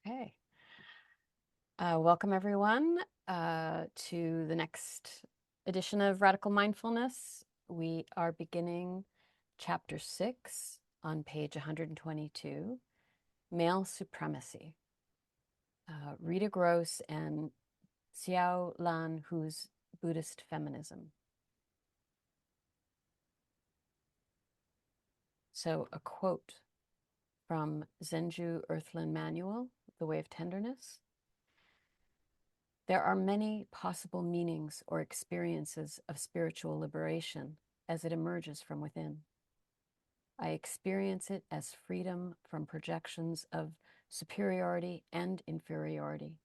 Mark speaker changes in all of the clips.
Speaker 1: Okay. Welcome, everyone, to the next edition of Radical Mindfulness. We are beginning Chapter 6 on page 122, Male Supremacy. Rita Gross and Xiao Lan Hu's Buddhist Feminism. So a quote from Zenju Earthland Manual, The Way of Tenderness. There are many possible meanings or experiences of spiritual liberation as it emerges from within. I experience it as freedom from projections of superiority and inferiority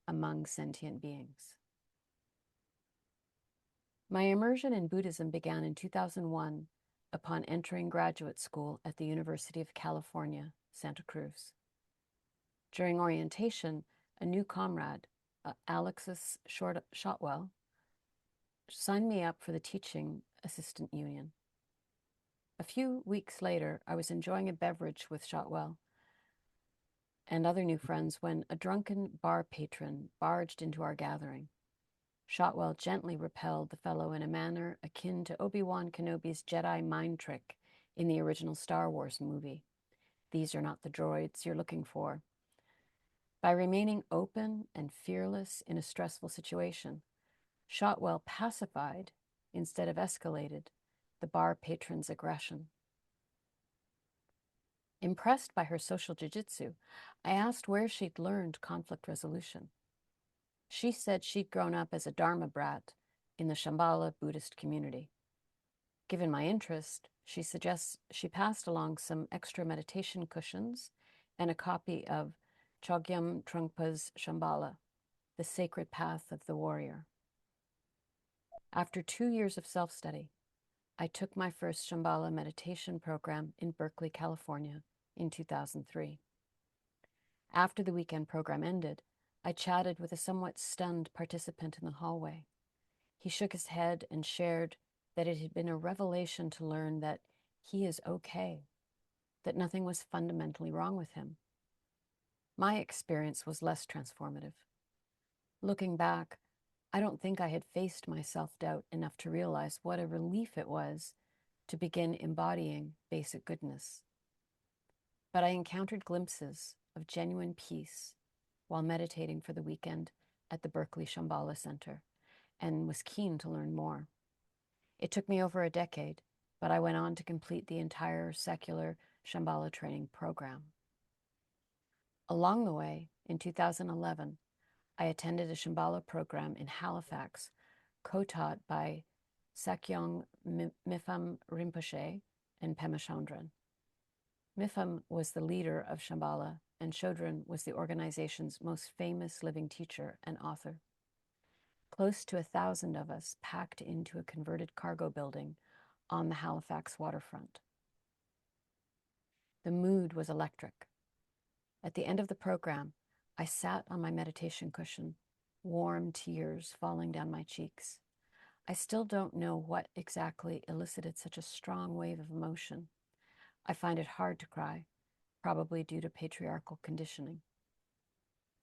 Speaker 1: among sentient beings. My immersion in Buddhism began in 2001 upon entering graduate school at the University of California, Santa Cruz. During orientation, a new comrade, Alexis Shotwell, signed me up for the teaching assistant union. A few weeks later, I was enjoying a beverage with Shotwell and other new friends when a drunken bar patron barged into our gathering. Shotwell gently repelled the fellow in a manner akin to Obi-Wan Kenobi's Jedi mind trick in the original Star Wars movie. These are not the droids you're looking for. By remaining open and fearless in a stressful situation, Shotwell pacified, instead of escalated, the bar patron's aggression. Impressed by her social jiu-jitsu, I asked where she'd learned conflict resolution. She said she'd grown up as a Dharma brat in the Shambhala Buddhist community. Given my interest, she suggests she passed along some extra meditation cushions and a copy of Chogyam Trungpa's Shambhala, The Sacred Path of the Warrior. After 2 years of self-study, I took my first Shambhala meditation program in Berkeley, California in 2003. After the weekend program ended, I chatted with a somewhat stunned participant in the hallway. He shook his head and shared that it had been a revelation to learn that he is okay, that nothing was fundamentally wrong with him. My experience was less transformative. Looking back, I don't think I had faced my self-doubt enough to realize what a relief it was to begin embodying basic goodness. But I encountered glimpses of genuine peace while meditating for the weekend at the Berkeley Shambhala Center and was keen to learn more. It took me over a decade, but I went on to complete the entire secular Shambhala training program. Along the way, in 2011, I attended a Shambhala program in Halifax, co-taught by Sakyong Mipham Rinpoche and Pema Chodron. Mipham was the leader of Shambhala, and Chodron was the organization's most famous living teacher and author. Close to 1,000 of us packed into a converted cargo building on the Halifax waterfront. The mood was electric. At the end of the program, I sat on my meditation cushion, warm tears falling down my cheeks. I still don't know what exactly elicited such a strong wave of emotion. I find it hard to cry, probably due to patriarchal conditioning.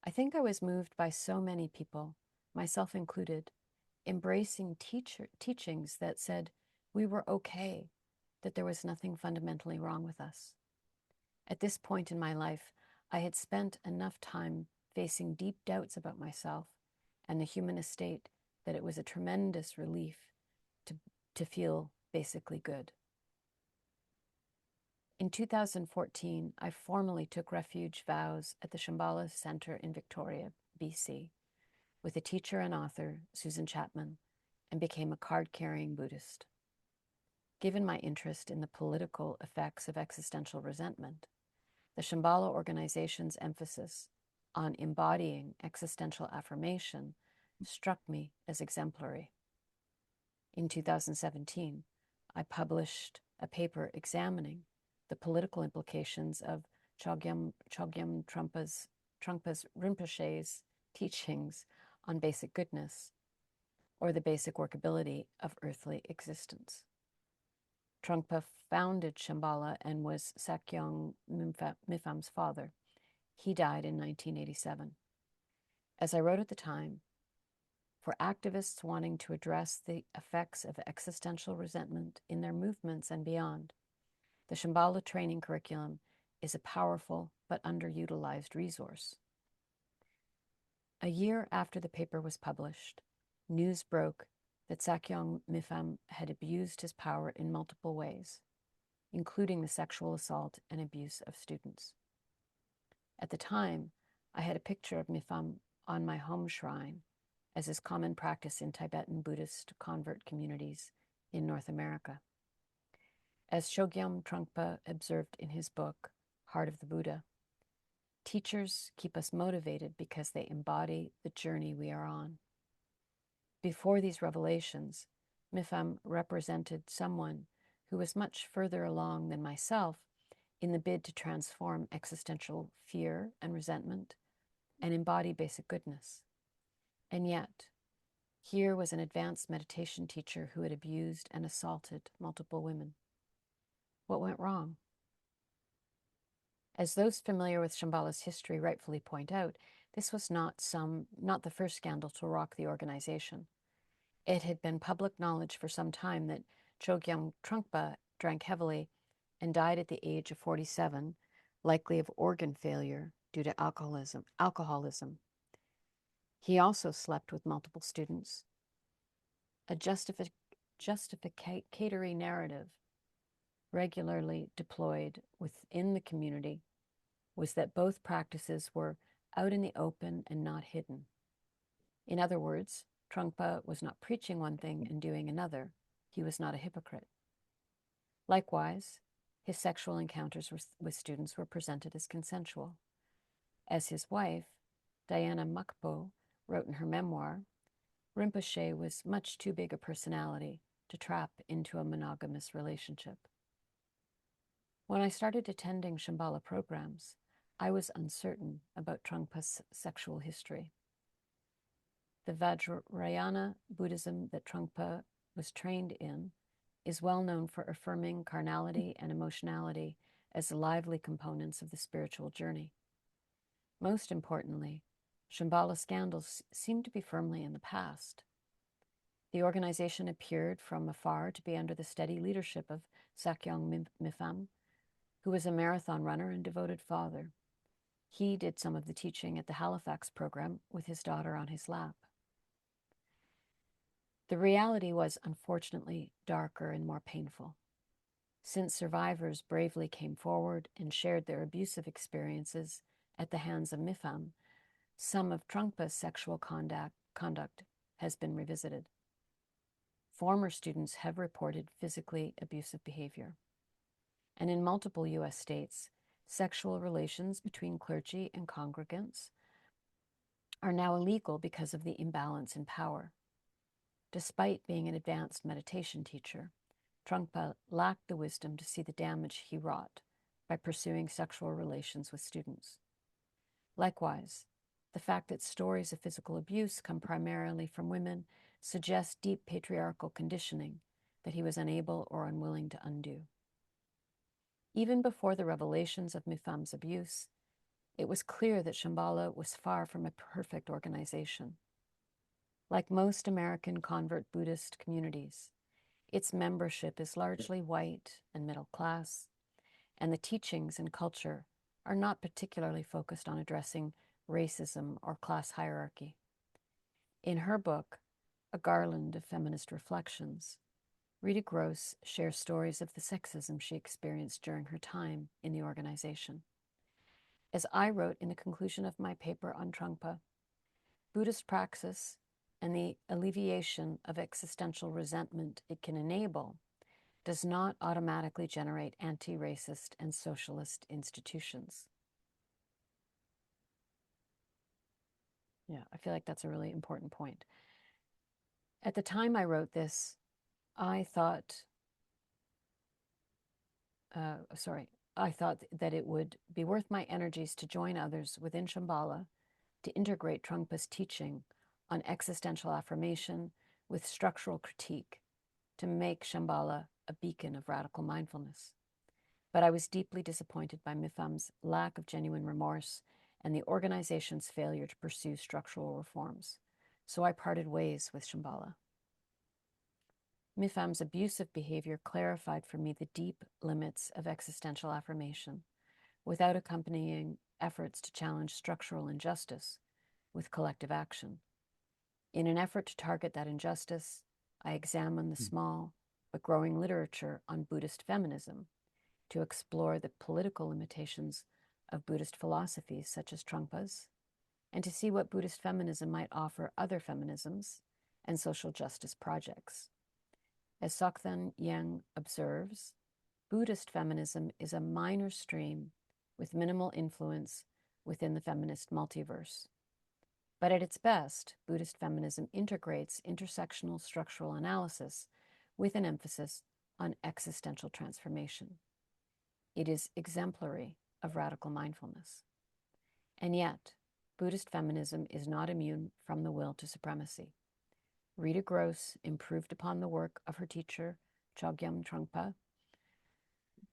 Speaker 1: I think I was moved by so many people, myself included, embracing teachings that said we were okay, that there was nothing fundamentally wrong with us. At this point in my life, I had spent enough time facing deep doubts about myself and the human estate that it was a tremendous relief to feel basically good. In 2014, I formally took refuge vows at the Shambhala Center in Victoria, BC, with a teacher and author, Susan Chapman, and became a card-carrying Buddhist. Given my interest in the political effects of existential resentment, the Shambhala organization's emphasis on embodying existential affirmation struck me as exemplary. In 2017, I published a paper examining the political implications of Chogyam Trungpa's Rinpoche's teachings on basic goodness, or the basic workability of earthly existence. Trungpa founded Shambhala and was Sakyong Mipham's father. He died in 1987. As I wrote at the time, for activists wanting to address the effects of existential resentment in their movements and beyond, the Shambhala training curriculum is a powerful but underutilized resource. A year after the paper was published, news broke that Sakyong Mipham had abused his power in multiple ways, including the sexual assault and abuse of students. At the time, I had a picture of Mipham on my home shrine, as is common practice in Tibetan Buddhist convert communities in North America. As Chogyam Trungpa observed in his book, Heart of the Buddha, teachers keep us motivated because they embody the journey we are on. Before these revelations, Mipham represented someone who was much further along than myself in the bid to transform existential fear and resentment and embody basic goodness. And yet, here was an advanced meditation teacher who had abused and assaulted multiple women. What went wrong? As those familiar with Shambhala's history rightfully point out, this was not the first scandal to rock the organization. It had been public knowledge for some time that Chogyam Trungpa drank heavily and died at the age of 47, likely of organ failure due to alcoholism. He also slept with multiple students. A justificatory narrative regularly deployed within the community was that both practices were out in the open and not hidden. In other words, Trungpa was not preaching one thing and doing another. He was not a hypocrite. Likewise, his sexual encounters with students were presented as consensual. As his wife, Diana Mukpo, wrote in her memoir, Rinpoche was much too big a personality to trap into a monogamous relationship. When I started attending Shambhala programs, I was uncertain about Trungpa's sexual history. The Vajrayana Buddhism that Trungpa was trained in is well known for affirming carnality and emotionality as lively components of the spiritual journey. Most importantly, Shambhala scandals seem to be firmly in the past. The organization appeared from afar to be under the steady leadership of Sakyong Mipham, who was a marathon runner and devoted father. He did some of the teaching at the Halifax program with his daughter on his lap. The reality was unfortunately darker and more painful. Since survivors bravely came forward and shared their abusive experiences at the hands of Mipham, some of Trungpa's sexual conduct has been revisited. Former students have reported physically abusive behavior. And in multiple U.S. states, sexual relations between clergy and congregants are now illegal because of the imbalance in power. Despite being an advanced meditation teacher, Trungpa lacked the wisdom to see the damage he wrought by pursuing sexual relations with students. Likewise, the fact that stories of physical abuse come primarily from women suggests deep patriarchal conditioning that he was unable or unwilling to undo. Even before the revelations of Mipham's abuse, it was clear that Shambhala was far from a perfect organization. Like most American convert Buddhist communities, its membership is largely white and middle class, and the teachings and culture are not particularly focused on addressing racism or class hierarchy. In her book, A Garland of Feminist Reflections, Rita Gross shares stories of the sexism she experienced during her time in the organization. As I wrote in the conclusion of my paper on Trungpa, Buddhist praxis and the alleviation of existential resentment it can enable does not automatically generate anti-racist and socialist institutions. Yeah, I feel like that's a really important point. At the time I wrote this, I thought that it would be worth my energies to join others within Shambhala to integrate Trungpa's teaching on existential affirmation with structural critique to make Shambhala a beacon of radical mindfulness. But I was deeply disappointed by Mipham's lack of genuine remorse and the organization's failure to pursue structural reforms. So I parted ways with Shambhala. Mifam's abusive behavior clarified for me the deep limits of existential affirmation, without accompanying efforts to challenge structural injustice with collective action. In an effort to target that injustice, I examined the small but growing literature on Buddhist feminism to explore the political limitations of Buddhist philosophies such as Trungpa's, and to see what Buddhist feminism might offer other feminisms and social justice projects. As Sokthon Yang observes, Buddhist feminism is a minor stream with minimal influence within the feminist multiverse. But at its best, Buddhist feminism integrates intersectional structural analysis with an emphasis on existential transformation. It is exemplary of radical mindfulness. And yet, Buddhist feminism is not immune from the will to supremacy. Rita Gross improved upon the work of her teacher, Chogyam Trungpa,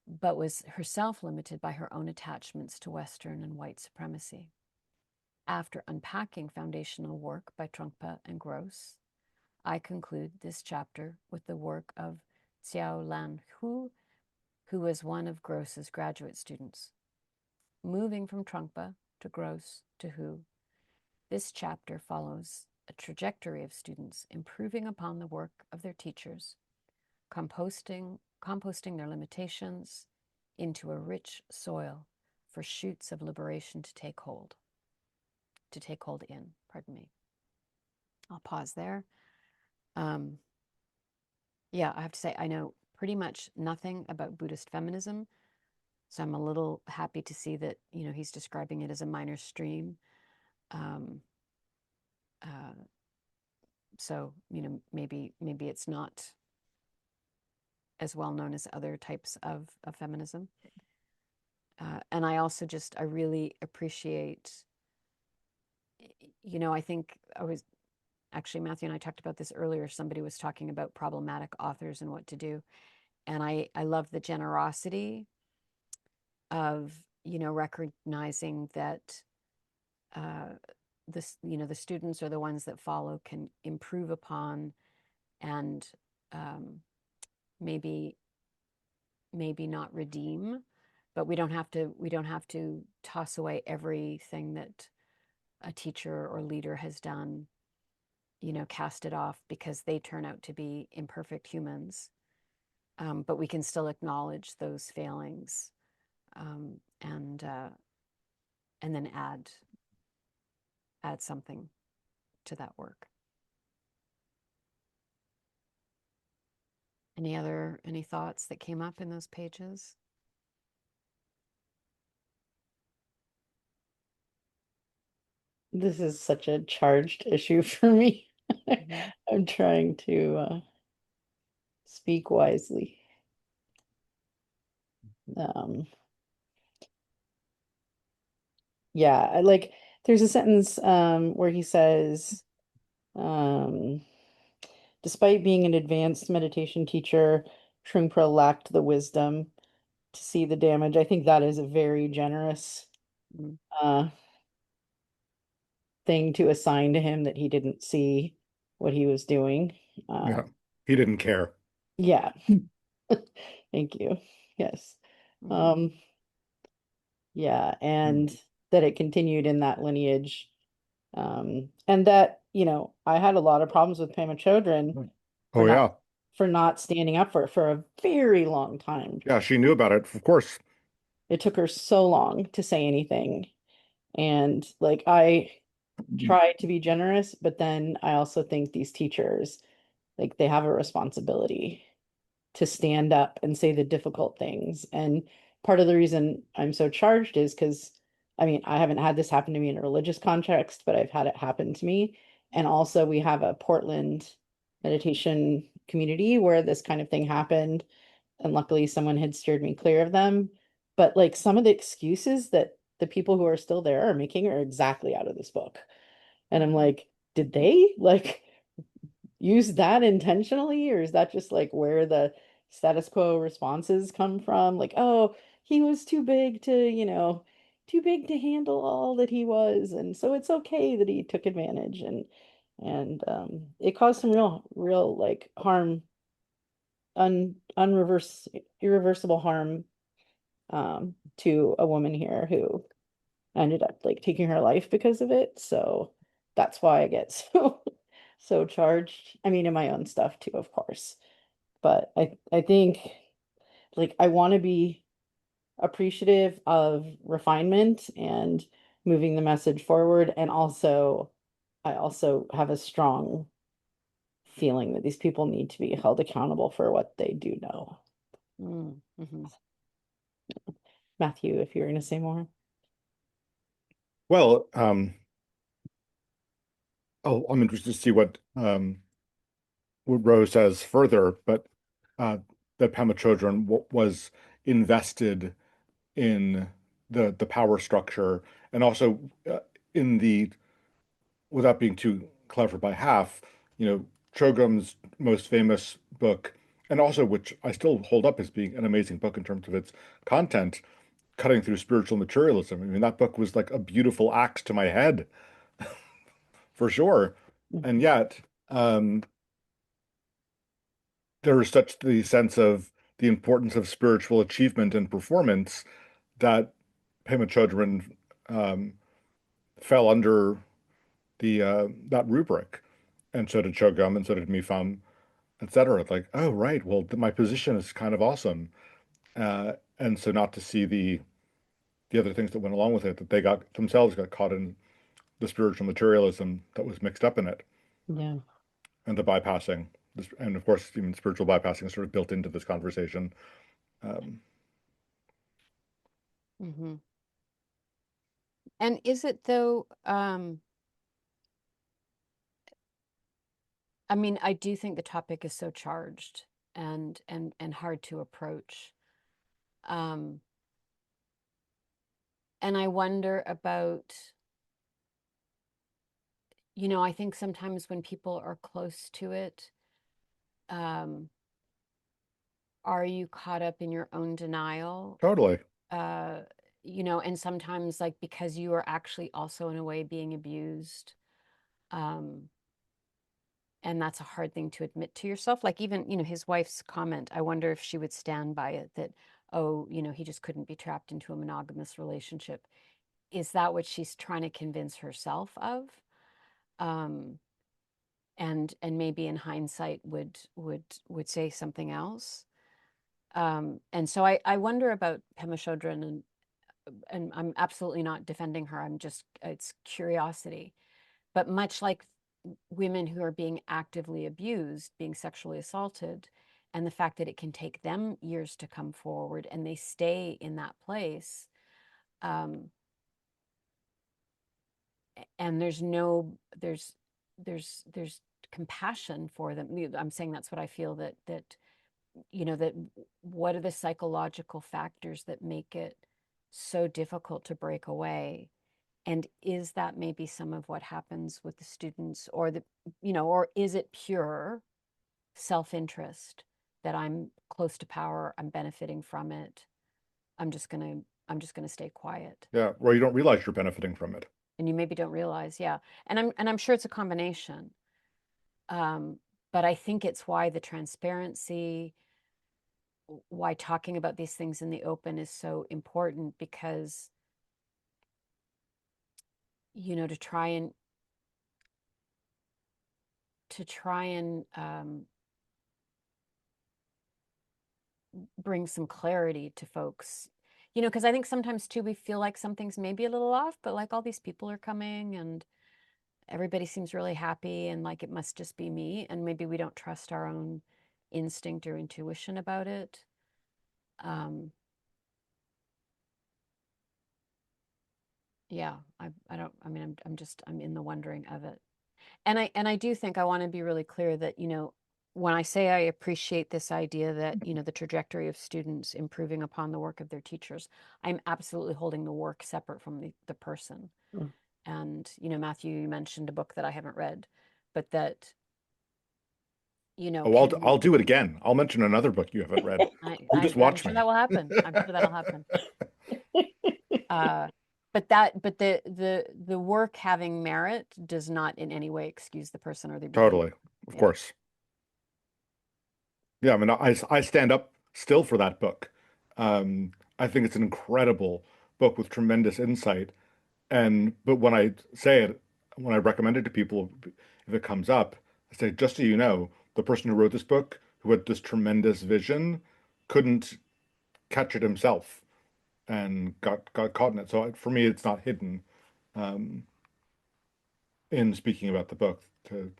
Speaker 1: but was herself limited by her own attachments to Western and white supremacy. After unpacking foundational work by Trungpa and Gross, I conclude this chapter with the work of Xiao Lan Hu, who was one of Gross's graduate students. Moving from Trungpa to Gross to Hu, this chapter follows a trajectory of students improving upon the work of their teachers, composting their limitations into a rich soil for shoots of liberation to take hold in. I'll pause there. Yeah, I have to say, I know pretty much nothing about Buddhist feminism, so I'm a little happy to see that, he's describing it as a minor stream. So, maybe it's not as well known as other types of feminism. And I also I really appreciate, I think actually, Matthew and I talked about this earlier. Somebody was talking about problematic authors and what to do. And I love the generosity of, recognizing that the students or the ones that follow can improve upon and maybe not redeem, but we don't have to toss away everything that a teacher or leader has done, cast it off because they turn out to be imperfect humans. But we can still acknowledge those failings, and then add something to that work. Any thoughts that came up in those pages?
Speaker 2: This is such a charged issue for me.
Speaker 1: Mm-hmm.
Speaker 2: I'm trying to speak wisely. Yeah, there's a sentence where he says, um, despite being an advanced meditation teacher, Trungpa lacked the wisdom to see the damage. I think that is a very generous uh, thing to assign to him, that he didn't see what he was doing.
Speaker 3: Yeah, he didn't care.
Speaker 2: Yeah. Thank you. Yes.
Speaker 1: Mm-hmm.
Speaker 2: Yeah, and that it continued in that lineage. And that, I had a lot of problems with Pema Chodron for
Speaker 3: Oh, yeah.
Speaker 2: not standing up for a very long time.
Speaker 3: Yeah, she knew about it, of course.
Speaker 2: It took her so long to say anything. And I try to be generous, but then I also think these teachers, they have a responsibility to stand up and say the difficult things. And part of the reason I'm so charged is because, I mean, I haven't had this happen to me in a religious context, but I've had it happen to me. And also, we have a Portland meditation community where this kind of thing happened. And luckily, someone had steered me clear of them. But some of the excuses that the people who are still there are making are exactly out of this book. And I'm like, did they use that intentionally, or is that just where the status quo responses come from? Oh, he was too big to, too big to handle all that he was, and so it's okay that he took advantage, and it caused some real like harm, unreverse irreversible harm to a woman here who ended up like taking her life because of it. So that's why I get so charged. I mean, in my own stuff too, of course. But I think like I want to be appreciative of refinement and moving the message forward. And also, I also have a strong feeling that these people need to be held accountable for what they do know.
Speaker 1: Mm-hmm.
Speaker 2: Matthew, if you're going to say more.
Speaker 3: Well, I'm interested to see what Rowe says further, but uh, that Pema Chodron was invested in the power structure, and also in the, without being too clever by half, Chogram's most famous book, and also which I still hold up as being an amazing book in terms of its content, Cutting Through Spiritual Materialism. I mean, that book was like a beautiful axe to my head, for sure. And
Speaker 2: Mhm.
Speaker 3: yet, um, there is such the sense of the importance of spiritual achievement and performance that Pema Chodron um, fell under the that rubric, and so did Chogyam, and so did Mifam, etc. Like, oh right, well my position is kind of awesome, and so not to see the other things that went along with it, that they got caught in the spiritual materialism that was mixed up in it,
Speaker 2: Yeah.
Speaker 3: and the bypassing, and of course even spiritual bypassing is sort of built into this conversation. Um,
Speaker 1: Mm-hmm. And is it though, I mean, I do think the topic is so charged and hard to approach. Um, and I wonder about, I think sometimes when people are close to it, um, are you caught up in your own denial?
Speaker 3: Totally.
Speaker 1: Uh, and sometimes like because you are actually also in a way being abused. Um, and that's a hard thing to admit to yourself. Like even, his wife's comment, I wonder if she would stand by it that, oh, he just couldn't be trapped into a monogamous relationship. Is that what she's trying to convince herself of? Um, and maybe in hindsight would say something else. And so I wonder about Pema Chodron, and I'm absolutely not defending her. I'm just, it's curiosity. But much like women who are being actively abused, being sexually assaulted, and the fact that it can take them years to come forward and they stay in that place, um, and there's compassion for them. I'm saying that's what I feel, that what are the psychological factors that make it so difficult to break away? And is that maybe some of what happens with the students, or is it pure self-interest that I'm close to power, I'm benefiting from it, I'm just gonna stay quiet?
Speaker 3: Yeah, or you don't realize you're benefiting from it.
Speaker 1: And you maybe don't realize, yeah. And I'm sure it's a combination. Um, but I think it's why the transparency, why talking about these things in the open is so important, because to try and bring some clarity to folks. Because I think sometimes too we feel like something's maybe a little off, but like all these people are coming and everybody seems really happy and like it must just be me, and maybe we don't trust our own instinct or intuition about it. Um, yeah, I don't. I mean, I'm in the wondering of it. And I do think I want to be really clear that, when I say I appreciate this idea that, the trajectory of students improving upon the work of their teachers, I'm absolutely holding the work separate from the person.
Speaker 2: Mm.
Speaker 1: And, Matthew, you mentioned a book that I haven't read, but that,
Speaker 3: Oh,
Speaker 1: can
Speaker 3: I'll do it again. I'll mention another book you haven't read.
Speaker 1: I,
Speaker 3: You
Speaker 1: I
Speaker 3: just
Speaker 1: I'm
Speaker 3: watch
Speaker 1: sure
Speaker 3: me.
Speaker 1: that will happen. I'm sure that'll happen. Uh, but the work having merit does not in any way excuse the person or their behavior.
Speaker 3: Totally. Of
Speaker 1: Yeah.
Speaker 3: course. Yeah, I mean, I stand up still for that book. I think it's an incredible book with tremendous insight. But when I say it, when I recommend it to people, if it comes up, I say, just so you know, the person who wrote this book, who had this tremendous vision, couldn't catch it himself and got caught in it. So for me, it's not hidden um, in speaking about the book. And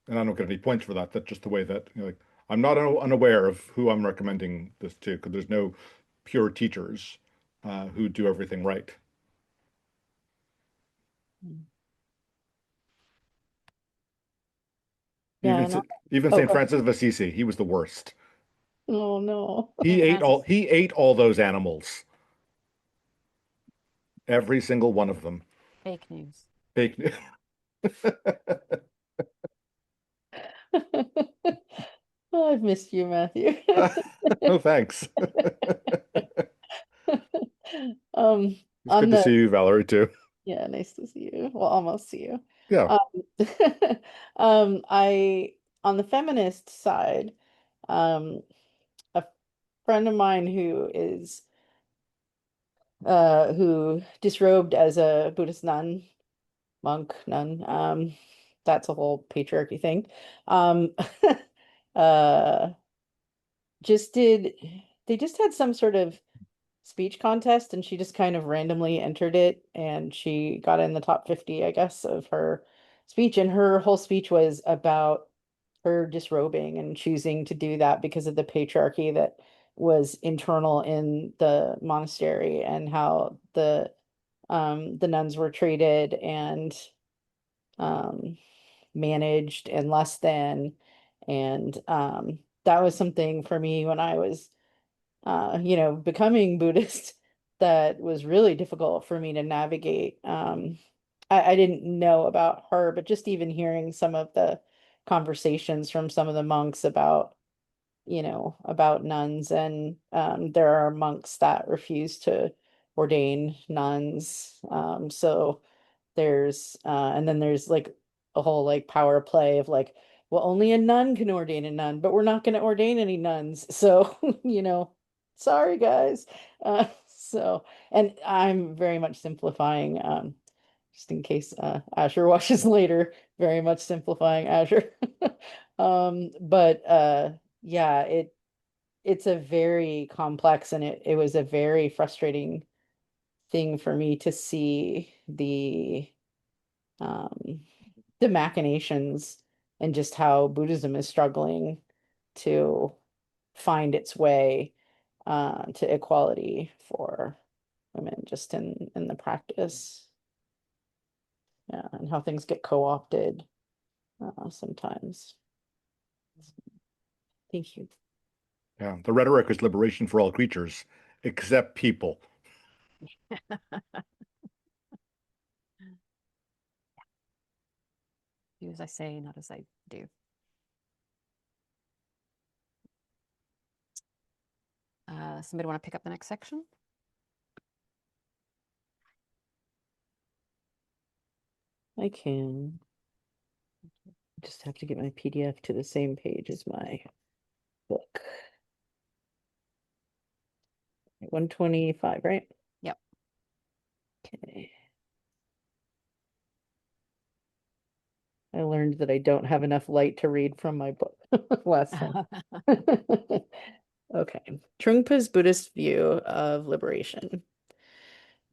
Speaker 3: I don't get any points for that. That's just the way that, like, I'm not unaware of who I'm recommending this to, because there's no pure teachers who do everything right.
Speaker 2: Yeah,
Speaker 3: Even
Speaker 2: and
Speaker 3: even
Speaker 2: oh,
Speaker 3: Saint
Speaker 2: go ahead.
Speaker 3: Francis of Assisi, he was the worst.
Speaker 2: Oh no.
Speaker 1: St. Francis,
Speaker 3: He ate all those animals, every single one of them.
Speaker 1: fake news.
Speaker 3: Fake news.
Speaker 2: Oh, I've missed you, Matthew.
Speaker 3: Oh, thanks.
Speaker 2: Um,
Speaker 3: It's
Speaker 2: on
Speaker 3: good to
Speaker 2: the
Speaker 3: see you, Valerie, too.
Speaker 2: Yeah, nice to see you. Well, almost see you.
Speaker 3: Yeah.
Speaker 2: Um, I on the feminist side, a friend of mine who disrobed as a Buddhist nun. That's a whole patriarchy thing. Um, uh, just did they just had some sort of speech contest and she just kind of randomly entered it and she got in the top 50, I guess, of her speech. And her whole speech was about her disrobing and choosing to do that because of the patriarchy that was internal in the monastery and how the nuns were treated and um managed and less than. And that was something for me when I was becoming Buddhist that was really difficult for me to navigate. I didn't know about her, but just even hearing some of the conversations from some of the monks about nuns, and there are monks that refuse to ordain nuns. So and then there's like a whole like power play of like, well, only a nun can ordain a nun, but we're not going to ordain any nuns. So, sorry guys. And I'm very much simplifying, just in case Asher watches later, very much simplifying Asher. But yeah, it's a very complex and it was a very frustrating thing for me to see um, the machinations and just how Buddhism is struggling to find its way to equality for women just in the practice. Yeah, and how things get co-opted sometimes. Thank you.
Speaker 3: Yeah. The rhetoric is liberation for all creatures, except people.
Speaker 1: Do as I say, not as I do. Somebody want to pick up the next section?
Speaker 2: I can. Just have to get my PDF to the same page as my book. 125, right?
Speaker 1: Yep.
Speaker 2: Okay. I learned that I don't have enough light to read from my book last time. Okay. Trungpa's Buddhist view of liberation.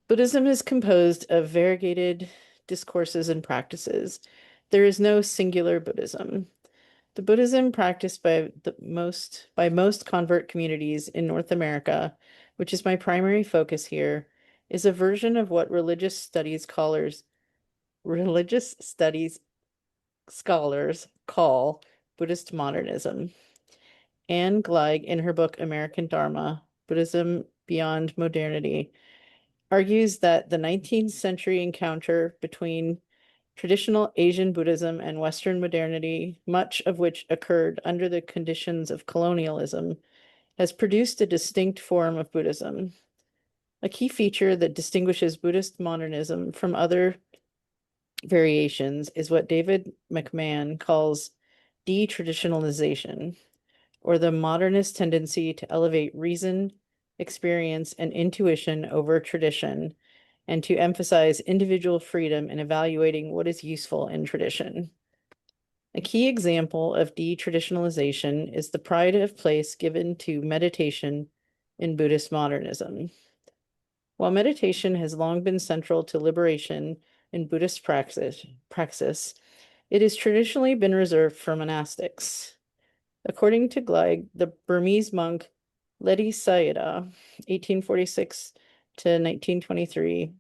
Speaker 2: Buddhism is composed of variegated discourses and practices. There is no singular Buddhism. The Buddhism practiced by most convert communities in North America, which is my primary focus here, is a version of what religious studies scholars call Buddhist modernism. Anne Gleig, in her book American Dharma, Buddhism Beyond Modernity, argues that the 19th century encounter between traditional Asian Buddhism and Western modernity, much of which occurred under the conditions of colonialism, has produced a distinct form of Buddhism. A key feature that distinguishes Buddhist modernism from other variations is what David McMahon calls de-traditionalization, or the modernist tendency to elevate reason, experience, and intuition over tradition, and to emphasize individual freedom in evaluating what is useful in tradition. A key example of de-traditionalization is the pride of place given to meditation in Buddhist modernism. While meditation has long been central to liberation in Buddhist praxis, it has traditionally been reserved for monastics. According to Gleig, the Burmese monk Ledi Sayadaw, 1846 to 1923,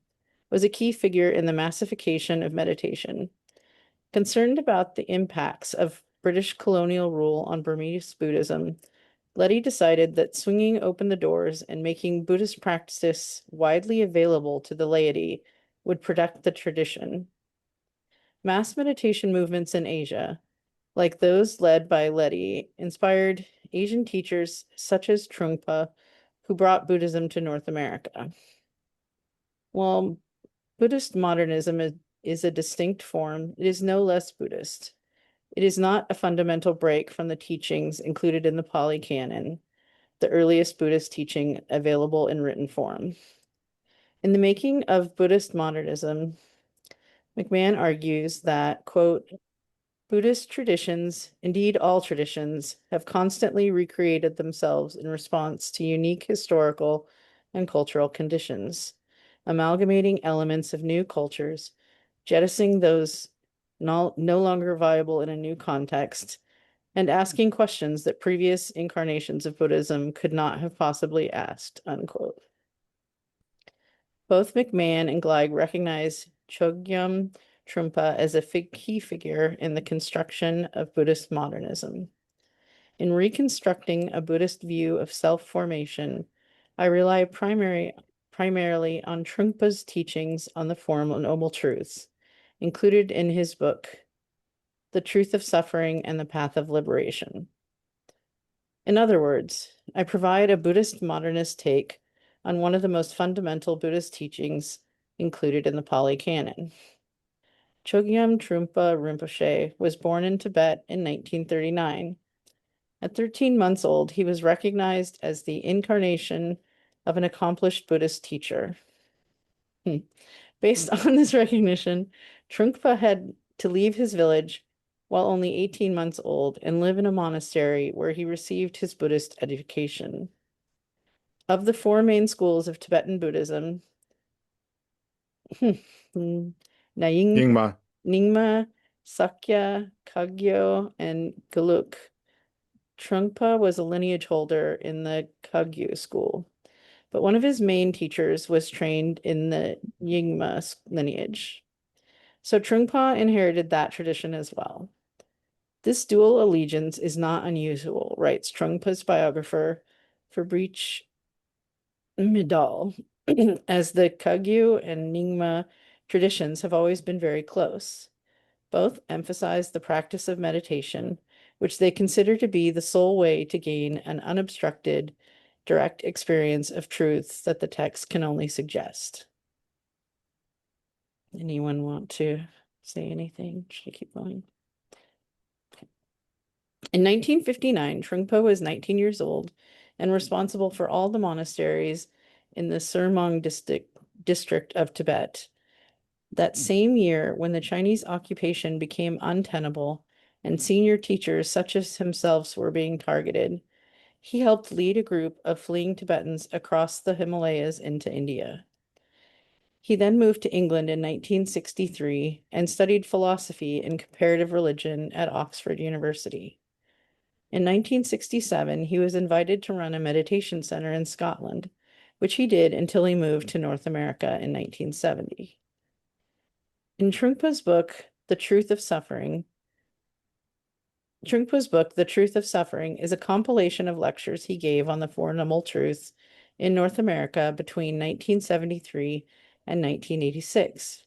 Speaker 2: was a key figure in the massification of meditation. Concerned about the impacts of British colonial rule on Burmese Buddhism, Ledi decided that swinging open the doors and making Buddhist practice widely available to the laity would protect the tradition. Mass meditation movements in Asia, like those led by Ledi, inspired Asian teachers such as Trungpa, who brought Buddhism to North America. While Buddhist modernism is a distinct form, it is no less Buddhist. It is not a fundamental break from the teachings included in the Pali Canon, the earliest Buddhist teaching available in written form. In the making of Buddhist modernism, McMahon argues that, quote, Buddhist traditions, indeed all traditions, have constantly recreated themselves in response to unique historical and cultural conditions, amalgamating elements of new cultures, jettisoning those no longer viable in a new context, and asking questions that previous incarnations of Buddhism could not have possibly asked, unquote. Both McMahon and Gleig recognize Chogyam Trungpa as a key figure in the construction of Buddhist modernism. In reconstructing a Buddhist view of self-formation, I rely primarily on Trungpa's teachings on the Four Noble Truths, included in his book, The Truth of Suffering and the Path of Liberation. In other words, I provide a Buddhist modernist take on one of the most fundamental Buddhist teachings included in the Pali Canon. Chogyam Trungpa Rinpoche was born in Tibet in 1939. At 13 months old, he was recognized as the incarnation of an accomplished Buddhist teacher. Based on this recognition, Trungpa had to leave his village while only 18 months old and live in a monastery where he received his Buddhist education. Of the four main schools of Tibetan Buddhism,
Speaker 3: Nyingma.
Speaker 2: Nyingma, Sakya, Kagyo, and Geluk. Trungpa was a lineage holder in the Kagyu school, but one of his main teachers was trained in the Nyingma lineage. So Trungpa inherited that tradition as well. This dual allegiance is not unusual, writes Trungpa's biographer Fabrice Midal, as the Kagyu and Nyingma traditions have always been very close. Both emphasize the practice of meditation, which they consider to be the sole way to gain an unobstructed, direct experience of truths that the text can only suggest. Anyone want to say anything? Should I keep going? In 1959, Trungpa was 19 years old and responsible for all the monasteries in the Surmong district of Tibet. That same year, when the Chinese occupation became untenable and senior teachers such as himself were being targeted, he helped lead a group of fleeing Tibetans across the Himalayas into India. He then moved to England in 1963 and studied philosophy and comparative religion at Oxford University. In 1967, he was invited to run a meditation center in Scotland, which he did until he moved to North America in 1970. In Trungpa's book, The Truth of Suffering, is a compilation of lectures he gave on the Four Noble Truths in North America between 1973 and 1986.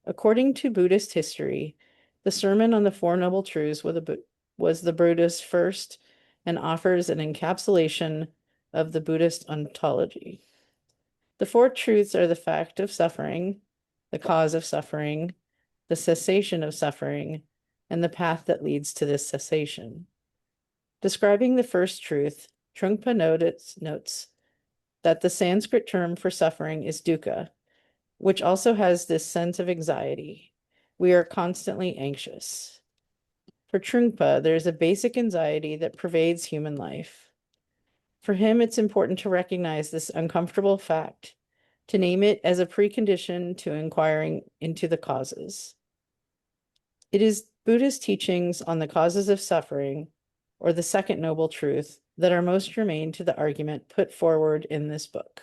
Speaker 2: According to Buddhist history, the Sermon on the Four Noble Truths was the Buddha's first and offers an encapsulation of the Buddhist ontology. The four truths are the fact of suffering, the cause of suffering, the cessation of suffering, and the path that leads to this cessation. Describing the first truth, Trungpa notes that the Sanskrit term for suffering is dukkha, which also has this sense of anxiety. We are constantly anxious. For Trungpa, there is a basic anxiety that pervades human life. For him, it's important to recognize this uncomfortable fact, to name it as a precondition to inquiring into the causes. It is Buddhist teachings on the causes of suffering, or the second noble truth, that are most germane to the argument put forward in this book.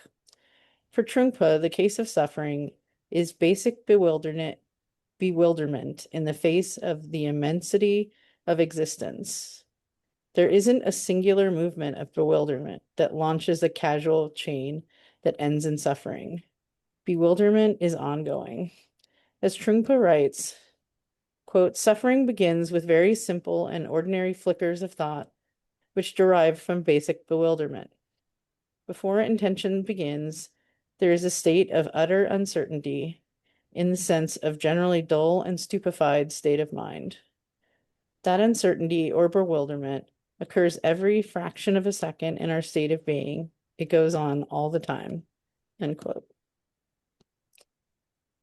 Speaker 2: For Trungpa, the case of suffering is basic bewilderment in the face of the immensity of existence. There isn't a singular movement of bewilderment that launches a casual chain that ends in suffering. Bewilderment is ongoing. As Trungpa writes, quote, suffering begins with very simple and ordinary flickers of thought, which derive from basic bewilderment. Before intention begins, there is a state of utter uncertainty in the sense of generally dull and stupefied state of mind. That uncertainty or bewilderment occurs every fraction of a second in our state of being. It goes on all the time, end quote.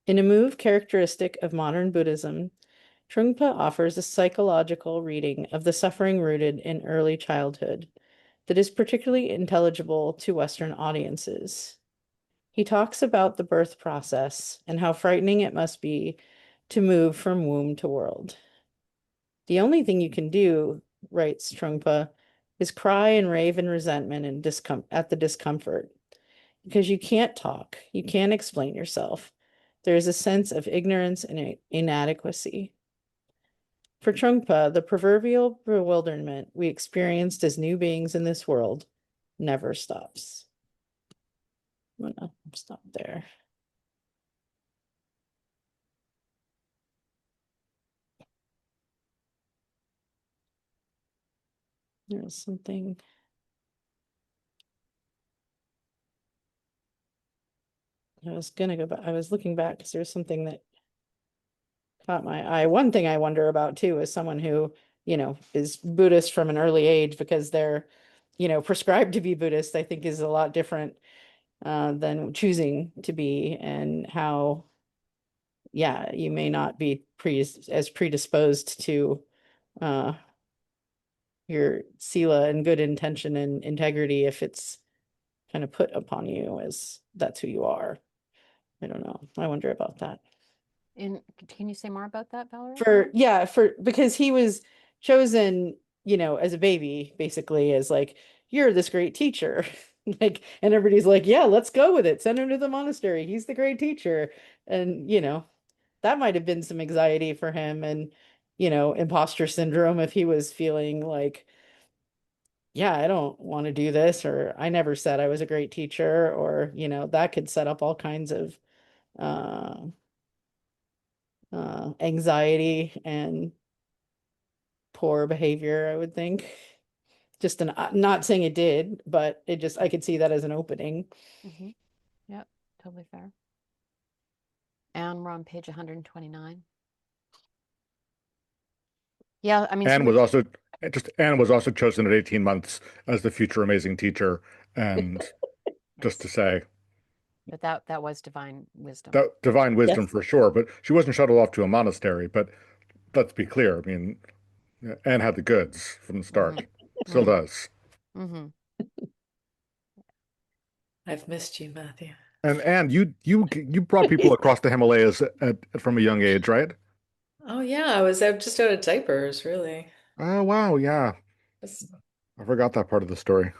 Speaker 2: In a move characteristic of modern Buddhism, Trungpa offers a psychological reading of the suffering rooted in early childhood that is particularly intelligible to Western audiences. He talks about the birth process and how frightening it must be to move from womb to world. The only thing you can do, writes Trungpa, is cry and rave in resentment and at the discomfort. Because you can't talk, you can't explain yourself. There is a sense of ignorance and inadequacy. For Trungpa, the proverbial bewilderment we experienced as new beings in this world never stops. I'm gonna stop there. There's something. I was gonna go back. I was looking back because there's something that caught my eye. One thing I wonder about too is someone who, is Buddhist from an early age because they're, prescribed to be Buddhist, I think is a lot different than choosing to be, and how, yeah, you may not be as predisposed to uh, your sila and good intention and integrity if it's kind of put upon you as that's who you are. I don't know. I wonder about that.
Speaker 1: Can you say more about that, Valerie?
Speaker 2: Because he was chosen, as a baby, basically as like, you're this great teacher. Like, and everybody's like, yeah, let's go with it. Send him to the monastery. He's the great teacher. And, that might have been some anxiety for him and, imposter syndrome if he was feeling like, yeah, I don't want to do this, or I never said I was a great teacher, or, that could set up all kinds of uh anxiety and poor behavior, I would think. Just not saying it did, but I could see that as an opening.
Speaker 1: Mm-hmm. Yep, totally fair. And we're on page 129. Yeah, I mean,
Speaker 3: Anne was also Anne was also chosen at 18 months as the future amazing teacher. And just to say
Speaker 1: but that was divine wisdom.
Speaker 3: that divine wisdom
Speaker 2: Yes.
Speaker 3: for sure, but she wasn't shuttled off to a monastery. But let's be clear. I mean, Anne had the goods from the
Speaker 1: Mm-hmm.
Speaker 3: start. Still
Speaker 1: Mm-hmm.
Speaker 3: does.
Speaker 1: Mm-hmm.
Speaker 4: I've missed you, Matthew.
Speaker 3: And Anne, you brought people across the Himalayas from a young age, right?
Speaker 4: Oh yeah, I was out just out of diapers, really.
Speaker 3: Oh wow, yeah.
Speaker 4: Just-
Speaker 3: I forgot that part of the story.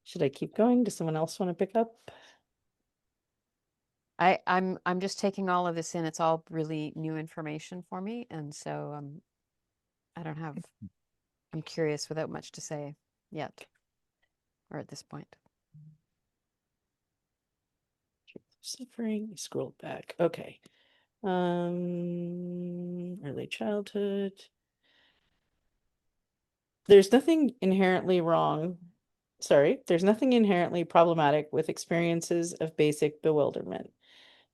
Speaker 2: Should I keep going? Does someone else want to pick up?
Speaker 1: I'm just taking all of this in. It's all really new information for me, and so I don't have. I'm curious without much to say yet, or at this point.
Speaker 2: Suffering, scroll back. Okay. Early childhood. There's nothing inherently wrong. Sorry, there's nothing inherently problematic with experiences of basic bewilderment.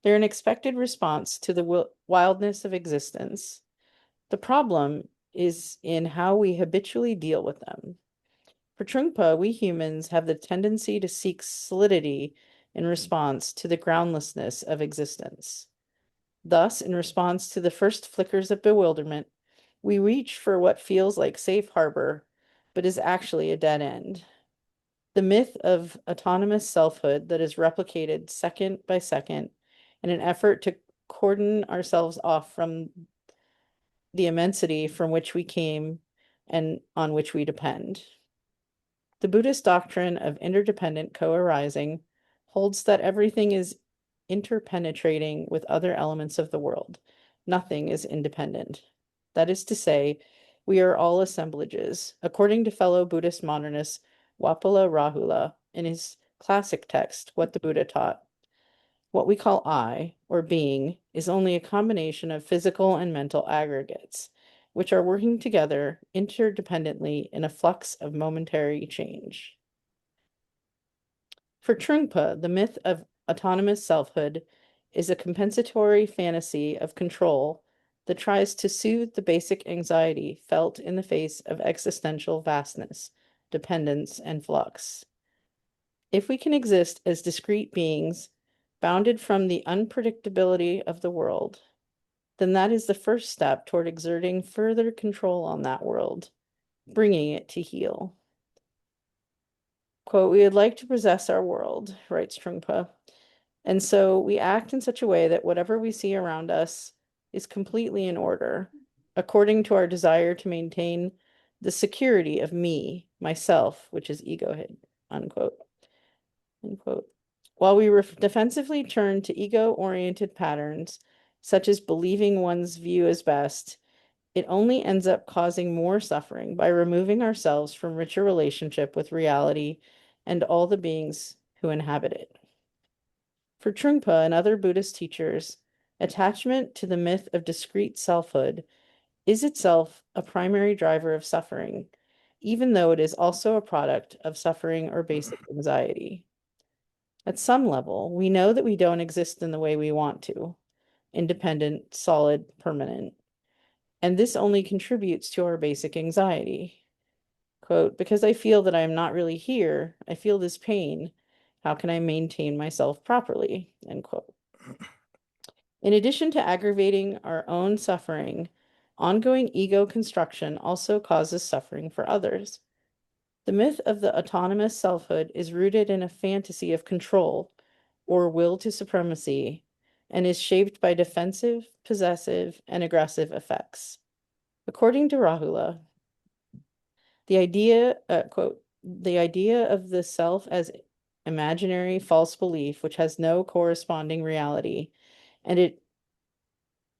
Speaker 2: They're an expected response to the wildness of existence. The problem is in how we habitually deal with them. For Trungpa, we humans have the tendency to seek solidity in response to the groundlessness of existence. Thus, in response to the first flickers of bewilderment, we reach for what feels like safe harbor, but is actually a dead end. The myth of autonomous selfhood that is replicated second by second in an effort to cordon ourselves off from the immensity from which we came and on which we depend. The Buddhist doctrine of interdependent co-arising holds that everything is interpenetrating with other elements of the world. Nothing is independent. That is to say, we are all assemblages, according to fellow Buddhist modernist Wapala Rahula in his classic text, What the Buddha Taught. What we call I, or being, is only a combination of physical and mental aggregates, which are working together interdependently in a flux of momentary change. For Trungpa, the myth of autonomous selfhood is a compensatory fantasy of control that tries to soothe the basic anxiety felt in the face of existential vastness, dependence, and flux. If we can exist as discrete beings, bounded from the unpredictability of the world, then that is the first step toward exerting further control on that world, bringing it to heal. Quote, we would like to possess our world, writes Trungpa. And so we act in such a way that whatever we see around us is completely in order, according to our desire to maintain the security of me, myself, which is egohood, unquote. Unquote. While we defensively turn to ego-oriented patterns, such as believing one's view is best, it only ends up causing more suffering by removing ourselves from richer relationship with reality and all the beings who inhabit it. For Trungpa and other Buddhist teachers, attachment to the myth of discrete selfhood is itself a primary driver of suffering, even though it is also a product of suffering or basic anxiety. At some level, we know that we don't exist in the way we want to, independent, solid, permanent. And this only contributes to our basic anxiety. Quote, because I feel that I am not really here, I feel this pain. How can I maintain myself properly? End quote. In addition to aggravating our own suffering, ongoing ego construction also causes suffering for others. The myth of the autonomous selfhood is rooted in a fantasy of control or will to supremacy and is shaped by defensive, possessive, and aggressive effects. According to Rahula, the idea, quote, the idea of the self as imaginary false belief, which has no corresponding reality, and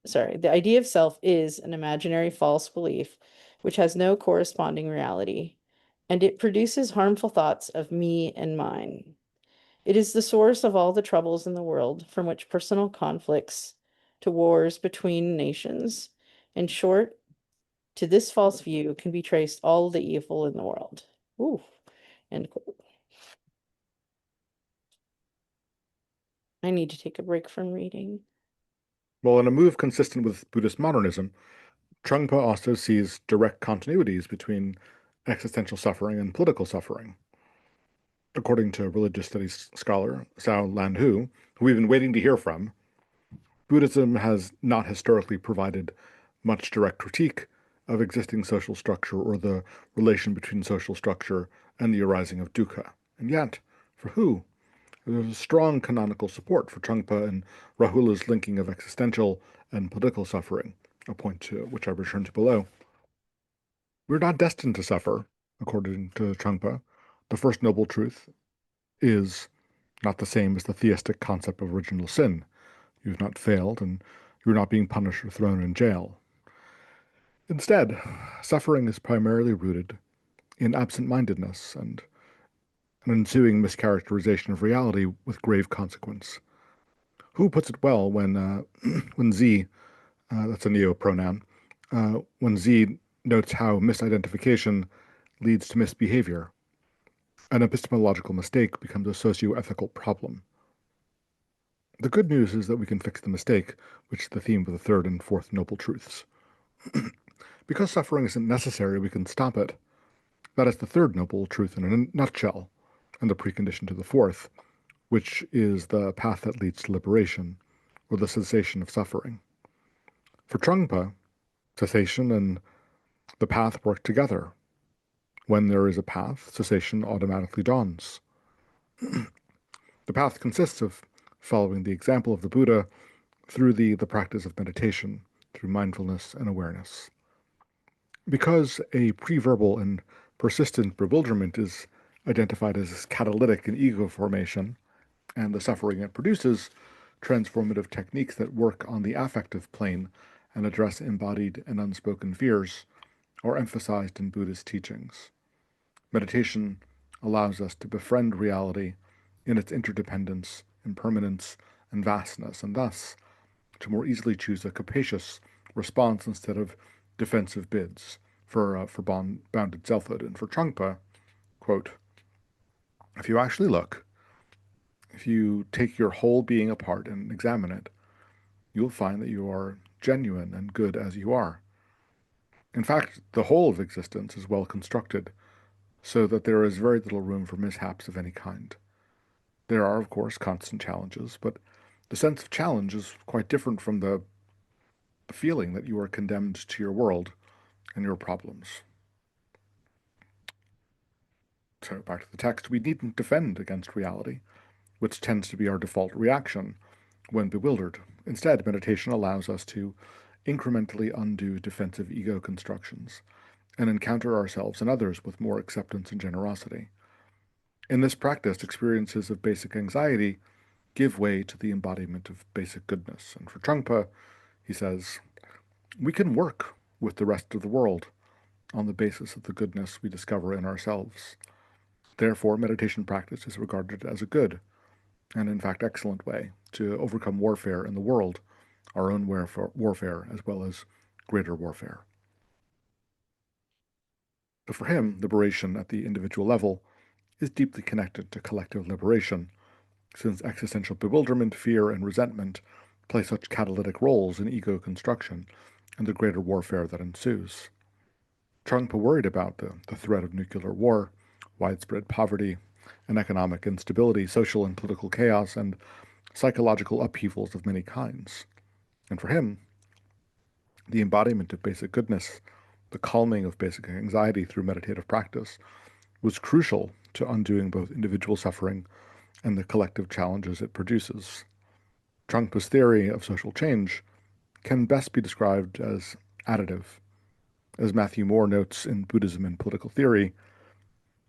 Speaker 2: the idea of self is an imaginary false belief, which has no corresponding reality, and it produces harmful thoughts of me and mine. It is the source of all the troubles in the world, from which personal conflicts to wars between nations. In short, to this false view can be traced all the evil in the world. Ooh, end quote. I need to take a break from reading.
Speaker 3: Well, in a move consistent with Buddhist modernism, Trungpa also sees direct continuities between existential suffering and political suffering. According to religious studies scholar Sao Lan-Hu, who we've been waiting to hear from, Buddhism has not historically provided much direct critique of existing social structure or the relation between social structure and the arising of dukkha. And yet, for who? There's a strong canonical support for Trungpa and Rahula's linking of existential and political suffering, a point to which I return to below. We're not destined to suffer, according to Trungpa. The first noble truth is not the same as the theistic concept of original sin. You've not failed, and you're not being punished or thrown in jail. Instead, suffering is primarily rooted in absent-mindedness and an ensuing mischaracterization of reality with grave consequence. Who puts it well when when Z, that's a neo pronoun, when Z notes how misidentification leads to misbehavior. An epistemological mistake becomes a socio-ethical problem. The good news is that we can fix the mistake, which is the theme of the third and fourth noble truths. Because suffering isn't necessary, we can stop it. That is the third noble truth in a nutshell, and the precondition to the fourth, which is the path that leads to liberation, or the cessation of suffering. For Trungpa, cessation and the path work together. When there is a path, cessation automatically dawns. The path consists of following the example of the Buddha through the practice of meditation, through mindfulness and awareness. Because a pre-verbal and persistent bewilderment is identified as catalytic in ego formation, and the suffering it produces, transformative techniques that work on the affective plane and address embodied and unspoken fears are emphasized in Buddhist teachings. Meditation allows us to befriend reality in its interdependence, impermanence, and vastness, and thus to more easily choose a capacious response instead of defensive bids for bounded selfhood. And for Trungpa, quote, if you actually look, if you take your whole being apart and examine it, you'll find that you are genuine and good as you are. In fact, the whole of existence is well constructed, so that there is very little room for mishaps of any kind. There are, of course, constant challenges, but the sense of challenge is quite different from the feeling that you are condemned to your world and your problems. So back to the text, we needn't defend against reality, which tends to be our default reaction when bewildered. Instead, meditation allows us to incrementally undo defensive ego constructions and encounter ourselves and others with more acceptance and generosity. In this practice, experiences of basic anxiety give way to the embodiment of basic goodness. And for Trungpa, he says, we can work with the rest of the world on the basis of the goodness we discover in ourselves. Therefore, meditation practice is regarded as a good and, in fact, excellent way to overcome warfare in the world, our own warfare as well as greater warfare. But for him, liberation at the individual level is deeply connected to collective liberation, since existential bewilderment, fear, and resentment play such catalytic roles in ego construction and the greater warfare that ensues. Trungpa worried about the threat of nuclear war, widespread poverty, and economic instability, social and political chaos, and psychological upheavals of many kinds. And for him, the embodiment of basic goodness, the calming of basic anxiety through meditative practice, was crucial to undoing both individual suffering and the collective challenges it produces. Trungpa's theory of social change can best be described as additive. As Matthew Moore notes in Buddhism and Political Theory,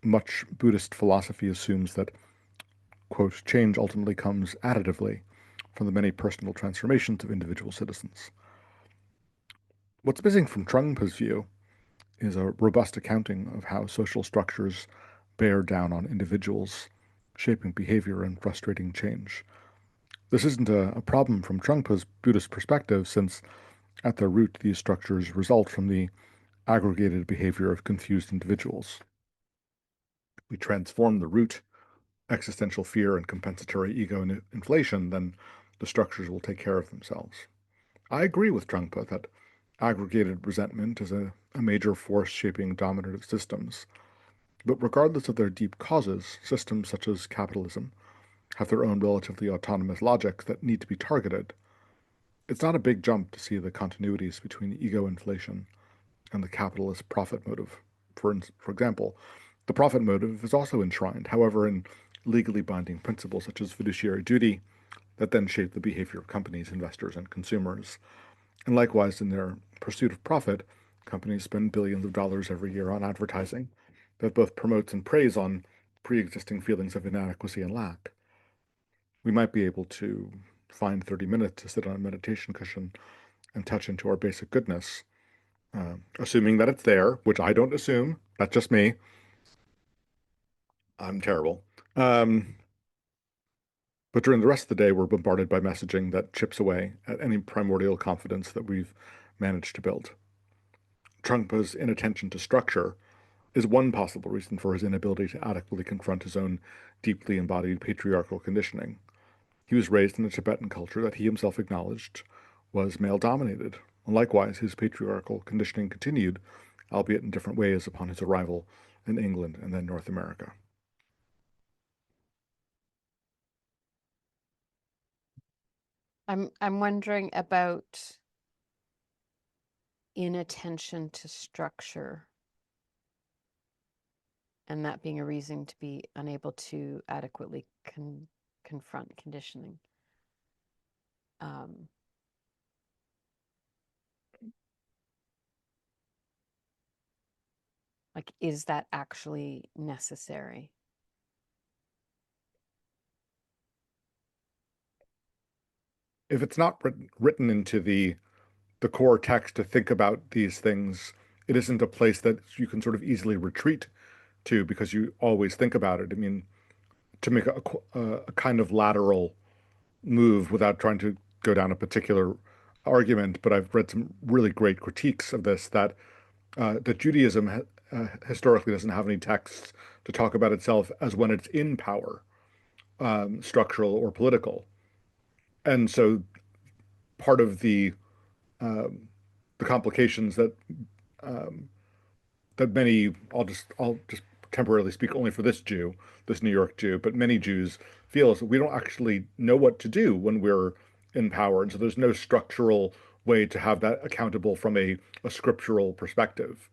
Speaker 3: much Buddhist philosophy assumes that, quote, change ultimately comes additively from the many personal transformations of individual citizens. What's missing from Trungpa's view is a robust accounting of how social structures bear down on individuals, shaping behavior and frustrating change. This isn't a problem from Trungpa's Buddhist perspective, since at their root these structures result from the aggregated behavior of confused individuals. We transform the root, existential fear and compensatory ego and inflation, then the structures will take care of themselves. I agree with Trungpa that aggregated resentment is a major force shaping dominative systems. But regardless of their deep causes, systems such as capitalism have their own relatively autonomous logic that need to be targeted. It's not a big jump to see the continuities between ego inflation and the capitalist profit motive. For example, the profit motive is also enshrined, however, in legally binding principles such as fiduciary duty that then shape the behavior of companies, investors, and consumers. And likewise, in their pursuit of profit, companies spend billions of dollars every year on advertising that both promotes and preys on pre-existing feelings of inadequacy and lack. We might be able to find 30 minutes to sit on a meditation cushion and touch into our basic goodness, assuming that it's there, which I don't assume. That's just me. I'm terrible. But during the rest of the day, we're bombarded by messaging that chips away at any primordial confidence that we've managed to build. Trungpa's inattention to structure is one possible reason for his inability to adequately confront his own deeply embodied patriarchal conditioning. He was raised in a Tibetan culture that he himself acknowledged was male-dominated. And likewise, his patriarchal conditioning continued, albeit in different ways, upon his arrival in England and then North America.
Speaker 1: I'm wondering about inattention to structure and that being a reason to be unable to adequately confront conditioning. Like, is that actually necessary?
Speaker 3: If it's not written into the core text to think about these things, it isn't a place that you can sort of easily retreat to because you always think about it. I mean, to make a kind of lateral move without trying to go down a particular argument, but I've read some really great critiques of this that Judaism historically doesn't have any texts to talk about itself as when it's in power, structural or political, and so part of um, the complications um, that many I'll just temporarily speak only for this Jew, this New York Jew, but many Jews feel is that we don't actually know what to do when we're in power, and so there's no structural way to have that accountable from a scriptural perspective.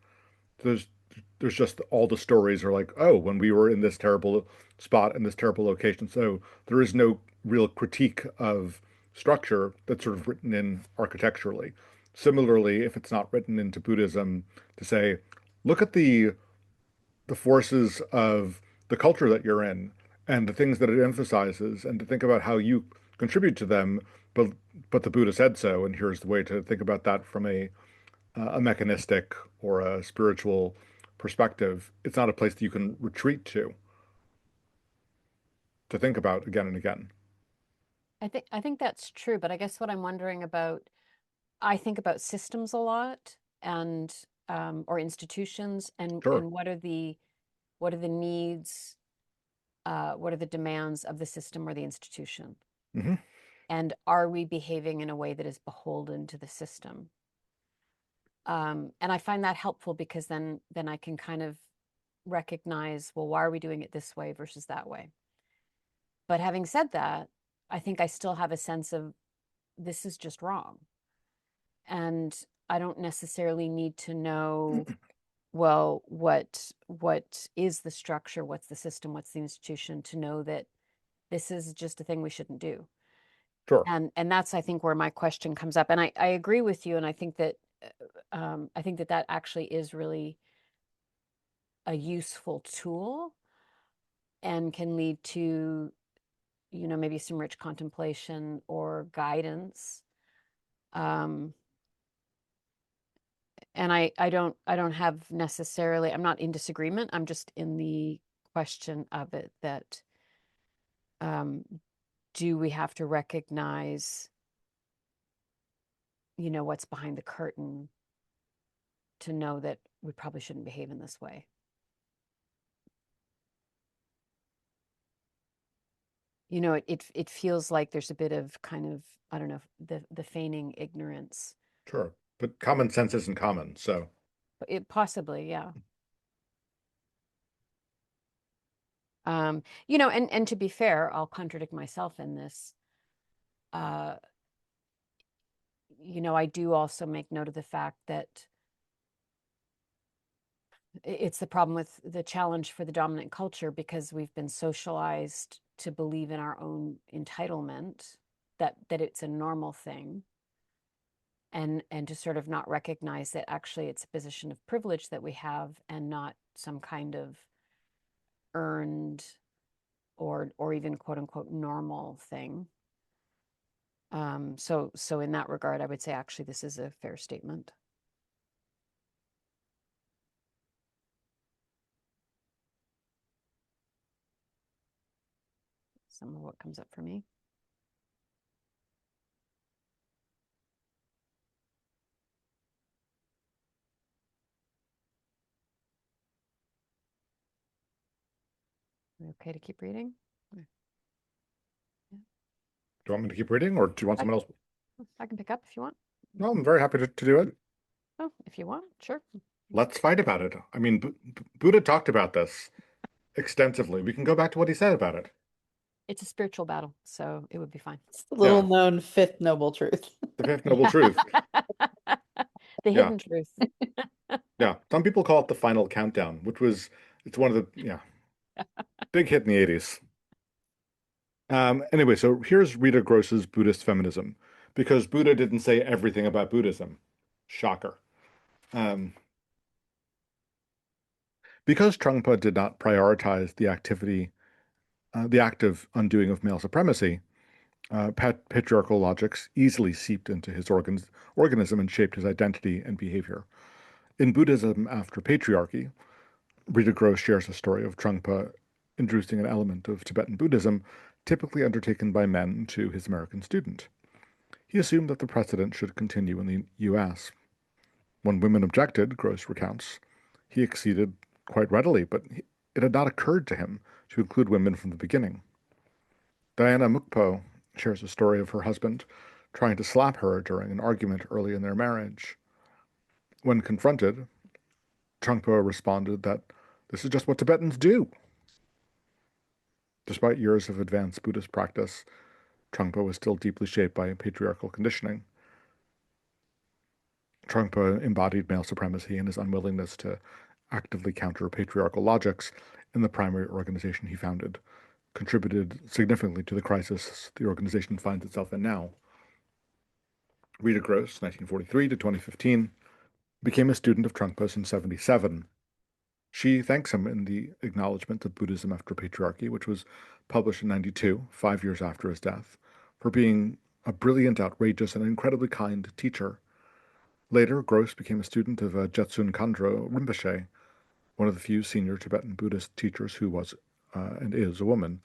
Speaker 3: There's there's just all the stories are like, oh, when we were in this terrible spot in this terrible location. So there is no real critique of structure that's sort of written in architecturally. Similarly, if it's not written into Buddhism to say, look at the forces of the culture that you're in and the things that it emphasizes, and to think about how you contribute to them, but the Buddha said so, and here's the way to think about that from a mechanistic or a spiritual perspective. It's not a place that you can retreat to think about again and again.
Speaker 1: I think that's true, but I guess what I'm wondering about, I think about systems a lot and or institutions
Speaker 3: Sure.
Speaker 1: and what are the needs, what are the demands of the system or the institution?
Speaker 3: Hmm.
Speaker 1: And are we behaving in a way that is beholden to the system? And I find that helpful because then I can kind of recognize, well, why are we doing it this way versus that way? But having said that, I think I still have a sense of this is just wrong. And I don't necessarily need to know, well, what is the structure, what's the system, what's the institution to know that this is just a thing we shouldn't do.
Speaker 3: Sure.
Speaker 1: And that's, I think, where my question comes up. And I agree with you, and I think that that actually is really a useful tool and can lead to, maybe some rich contemplation or guidance. Um, and I don't have necessarily, I'm not in disagreement. I'm just in the question of it that um, do we have to recognize, what's behind the curtain to know that we probably shouldn't behave in this way? It feels like there's a bit of kind of, I don't know, the feigning ignorance.
Speaker 3: Sure. But common sense isn't common. So,
Speaker 1: It possibly, yeah. And to be fair, I'll contradict myself in this. Uh, I do also make note of the fact that it's the problem with the challenge for the dominant culture because we've been socialized to believe in our own entitlement, that it's a normal thing, and to sort of not recognize that actually it's a position of privilege that we have and not some kind of earned or even quote unquote normal thing. So in that regard, I would say actually this is a fair statement. Some of what comes up for me. Okay to keep reading?
Speaker 3: Do you want me to keep reading, or do you want someone else?
Speaker 1: I can pick up if you want.
Speaker 3: No, I'm very happy to do it.
Speaker 1: Oh, if you want, sure.
Speaker 3: Let's fight about it. I mean, Buddha talked about this extensively. We can go back to what he said about it.
Speaker 1: It's a spiritual battle, so it would be fine.
Speaker 2: It's the
Speaker 3: Yeah,
Speaker 2: little known fifth noble truth.
Speaker 3: the fifth noble truth.
Speaker 1: The
Speaker 3: Yeah,
Speaker 1: hidden truth.
Speaker 3: yeah. Some people call it the final countdown, it's one of the, big hit in the 80s. Anyway, so here's Rita Gross's Buddhist feminism, because Buddha didn't say everything about Buddhism. Shocker. Um, because Trungpa did not prioritize the active undoing of male supremacy, patriarchal logics easily seeped into his organism and shaped his identity and behavior. In Buddhism After Patriarchy, Rita Gross shares a story of Trungpa introducing an element of Tibetan Buddhism typically undertaken by men to his American student. He assumed that the precedent should continue in the U.S. When women objected, Gross recounts, he acceded quite readily, but it had not occurred to him to include women from the beginning. Diana Mukpo shares a story of her husband trying to slap her during an argument early in their marriage. When confronted, Trungpa responded that this is just what Tibetans do. Despite years of advanced Buddhist practice, Trungpa was still deeply shaped by patriarchal conditioning. Trungpa embodied male supremacy and his unwillingness to actively counter patriarchal logics in the primary organization he founded, contributed significantly to the crisis the organization finds itself in now. Rita Gross, 1943 to 2015, became a student of Trungpa's in 1977. She thanks him in the Acknowledgement of Buddhism After Patriarchy, which was published in 1992, 5 years after his death, for being a brilliant, outrageous, and incredibly kind teacher. Later, Gross became a student of Jetsun Khandro Rinpoche, one of the few senior Tibetan Buddhist teachers who was and is a woman.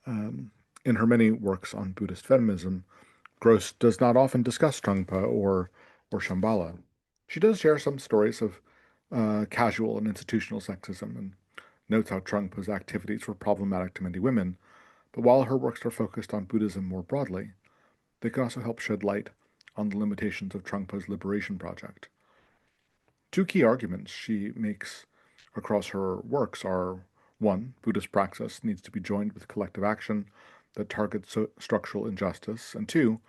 Speaker 3: In her many works on Buddhist feminism, Gross does not often discuss Trungpa or Shambhala. She does share some stories of casual and institutional sexism and notes how Trungpa's activities were problematic to many women, but while her works are focused on Buddhism more broadly, they can also help shed light on the limitations of Trungpa's liberation project. Two key arguments she makes across her works are: one, Buddhist praxis needs to be joined with collective action that targets structural injustice, and two,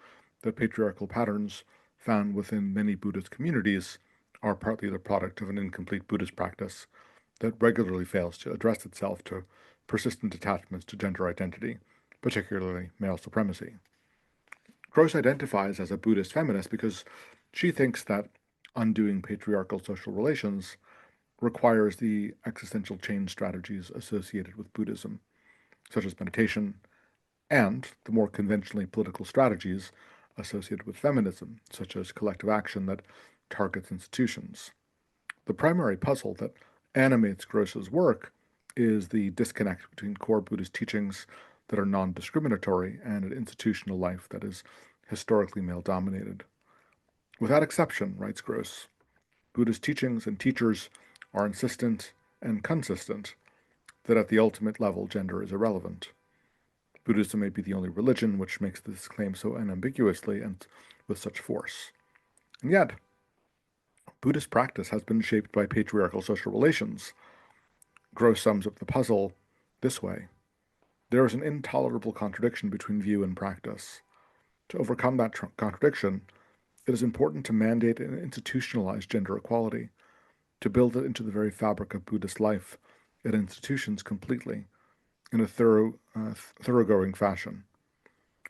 Speaker 3: that patriarchal patterns found within many Buddhist communities are partly the product of an incomplete Buddhist practice that regularly fails to address itself to persistent attachments to gender identity, particularly male supremacy. Gross identifies as a Buddhist feminist because she thinks that undoing patriarchal social relations requires the existential change strategies associated with Buddhism, such as meditation, and the more conventionally political strategies associated with feminism, such as collective action that targets institutions. The primary puzzle that animates Gross's work is the disconnect between core Buddhist teachings that are non-discriminatory and an institutional life that is historically male-dominated. Without exception, writes Gross, Buddhist teachings and teachers are insistent and consistent that at the ultimate level gender is irrelevant. Buddhism may be the only religion which makes this claim so unambiguously and with such force. And yet, Buddhist practice has been shaped by patriarchal social relations. Gross sums up the puzzle this way. There is an intolerable contradiction between view and practice. To overcome that contradiction, it is important to mandate and institutionalize gender equality, to build it into the very fabric of Buddhist life and institutions completely, in a thoroughgoing fashion.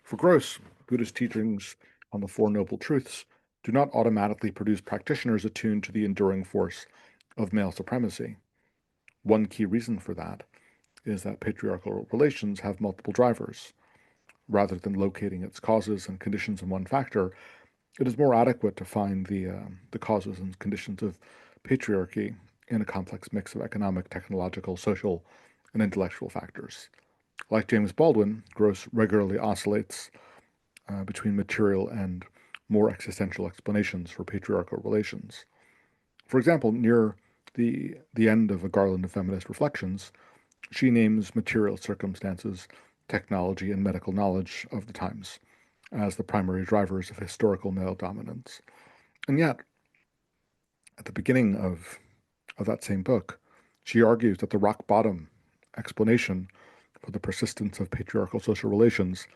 Speaker 3: For Gross, Buddhist teachings on the Four Noble Truths do not automatically produce practitioners attuned to the enduring force of male supremacy. One key reason for that is that patriarchal relations have multiple drivers. Rather than locating its causes and conditions in one factor, it is more adequate to find the causes and conditions of patriarchy in a complex mix of economic, technological, social, and intellectual factors. Like James Baldwin, Gross regularly oscillates between material and more existential explanations for patriarchal relations. For example, near the end of A Garland of Feminist Reflections, She names material circumstances, technology, and medical knowledge of the times as the primary drivers of historical male dominance. And yet, at the beginning of that same book, she argues that the rock bottom explanation for the persistence of patriarchal social relations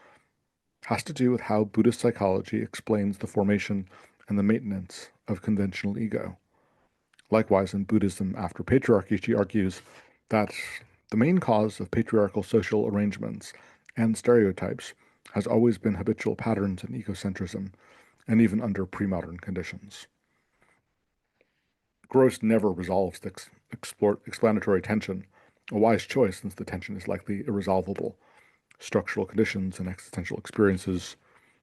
Speaker 3: has to do with how Buddhist psychology explains the formation and the maintenance of conventional ego. Likewise, in Buddhism after patriarchy, she argues that the main cause of patriarchal social arrangements and stereotypes has always been habitual patterns in egocentrism, and even under pre-modern conditions. Gross never resolves the explanatory tension, a wise choice since the tension is likely irresolvable. Structural conditions and existential experiences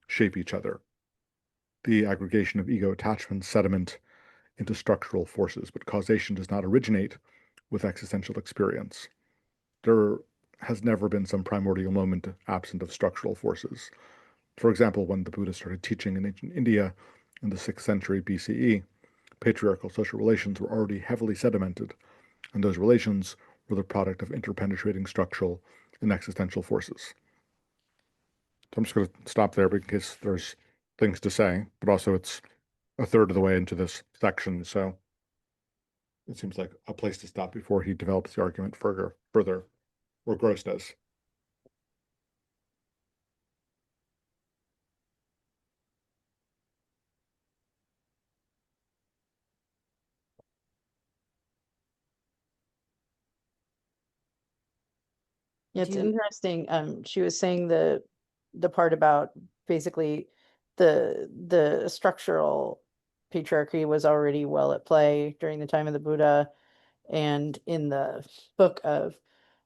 Speaker 3: shape each other. The aggregation of ego attachments sediment into structural forces, but causation does not originate with existential experience. There has never been some primordial moment absent of structural forces. For example, when the Buddha started teaching in ancient India in the 6th century BCE, patriarchal social relations were already heavily sedimented, and those relations were the product of interpenetrating structural and existential forces. So I'm just going to stop there in case there's things to say, but also it's a third of the way into this section, so it seems like a place to stop before he develops the argument further, or Gross does.
Speaker 2: Yeah,
Speaker 1: Do
Speaker 2: it's
Speaker 1: you,
Speaker 2: interesting. She was saying the part about basically the structural patriarchy was already well at play during the time of the Buddha, and in the book of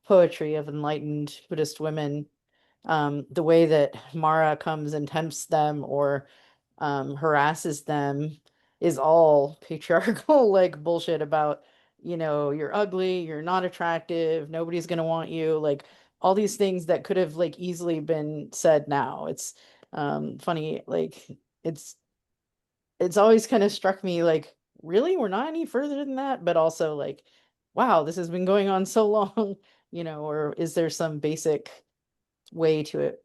Speaker 2: poetry of enlightened Buddhist women, the way that Mara comes and tempts them or harasses them is all patriarchal like bullshit about, you're ugly, you're not attractive, nobody's gonna want you, like all these things that could have like easily been said now. It's funny, like it's it's always kind of struck me like, really, we're not any further than that, but also like, wow, this has been going on so long, or is there some basic way to it,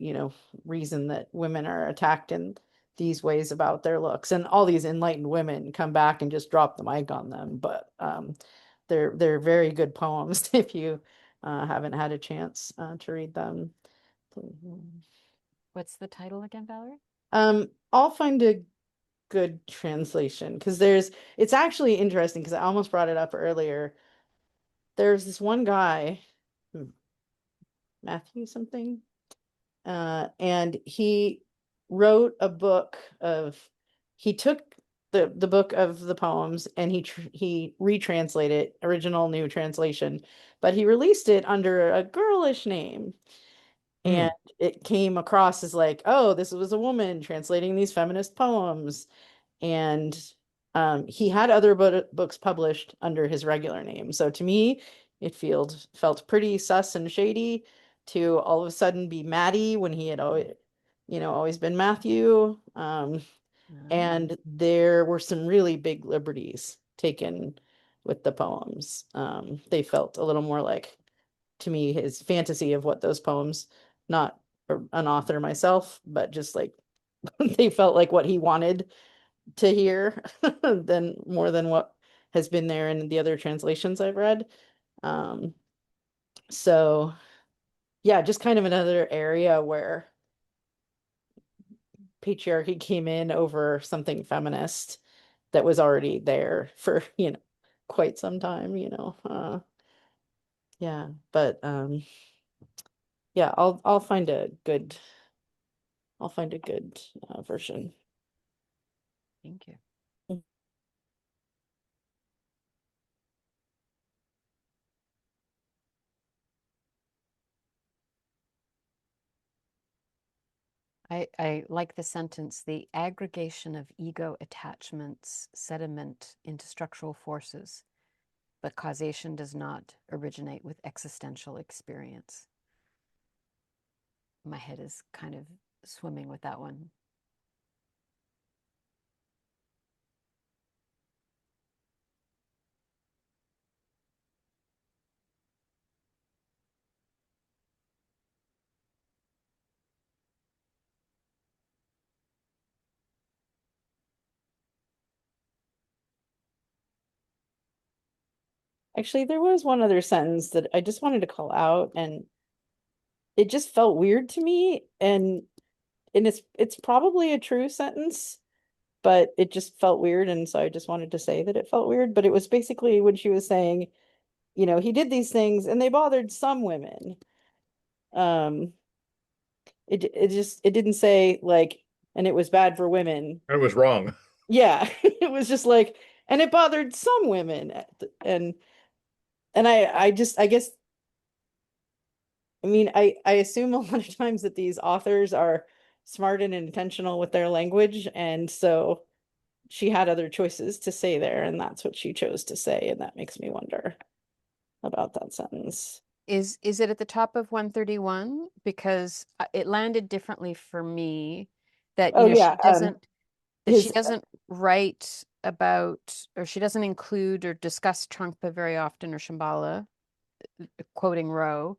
Speaker 2: reason that women are attacked in these ways about their looks, and all these enlightened women come back and just drop the mic on them. But they're very good poems if you haven't had a chance to read them.
Speaker 1: what's the title again, Valerie?
Speaker 2: I'll find a good translation because it's actually interesting because I almost brought it up earlier. There's this one guy, Matthew something, and he wrote a book of he took the book of the poems and he retranslated it, original new translation, but he released it under a girlish name,
Speaker 3: Hmm.
Speaker 2: and it came across as like, oh, this was a woman translating these feminist poems. And he had other books published under his regular name. So to me, it felt pretty sus and shady to all of a sudden be Maddie when he had always been Matthew.
Speaker 1: Oh,
Speaker 2: And there were some really big liberties taken with the poems. They felt a little more like, to me, his fantasy of what those poems, not an author myself, but just like they felt like what he wanted to hear than more than what has been there in the other translations I've read. Um, so yeah, just kind of another area where patriarchy came in over something feminist that was already there for, quite some time, yeah, but yeah, I'll find a good version.
Speaker 1: thank you. I like the sentence, the aggregation of ego attachments sediment into structural forces, but causation does not originate with existential experience. My head is kind of swimming with that one.
Speaker 2: Actually, there was one other sentence that I just wanted to call out, and it just felt weird to me. And it's probably a true sentence, but it just felt weird, and so I just wanted to say that it felt weird. But it was basically when she was saying, he did these things and they bothered some women. Um, it didn't say like, and it was bad for women.
Speaker 3: It was wrong.
Speaker 2: Yeah, it was just like, and it bothered some women, and I guess, I mean, I assume a lot of times that these authors are smart and intentional with their language, and so she had other choices to say there, and that's what she chose to say, and that makes me wonder about that sentence.
Speaker 1: Is it at the top of 131? Because it landed differently for me that,
Speaker 2: Oh yeah,
Speaker 1: she
Speaker 2: his
Speaker 1: doesn't write about, or she doesn't include or discuss Trungpa very often, or Shambhala, quoting Rowe.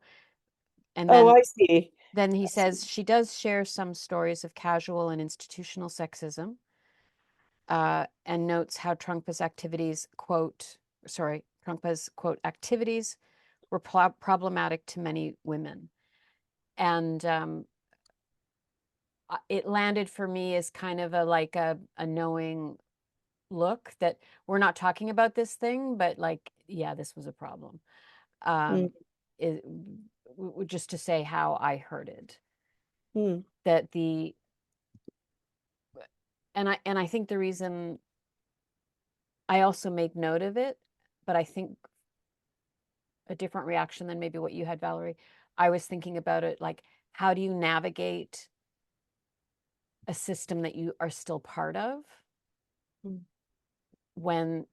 Speaker 1: And
Speaker 2: oh,
Speaker 1: then
Speaker 2: I see.
Speaker 1: he says she does share some stories of casual and institutional sexism, and notes how Trungpa's quote activities were problematic to many women. And it landed for me as kind of a knowing look that we're not talking about this thing, but like, yeah, this was a problem.
Speaker 2: Mm,
Speaker 1: It, just to say how I heard it,
Speaker 2: mm,
Speaker 1: that I think the reason I also made note of it, but I think a different reaction than maybe what you had, Valerie. I was thinking about it like, how do you navigate a system that you are still part of
Speaker 2: mm,
Speaker 1: when,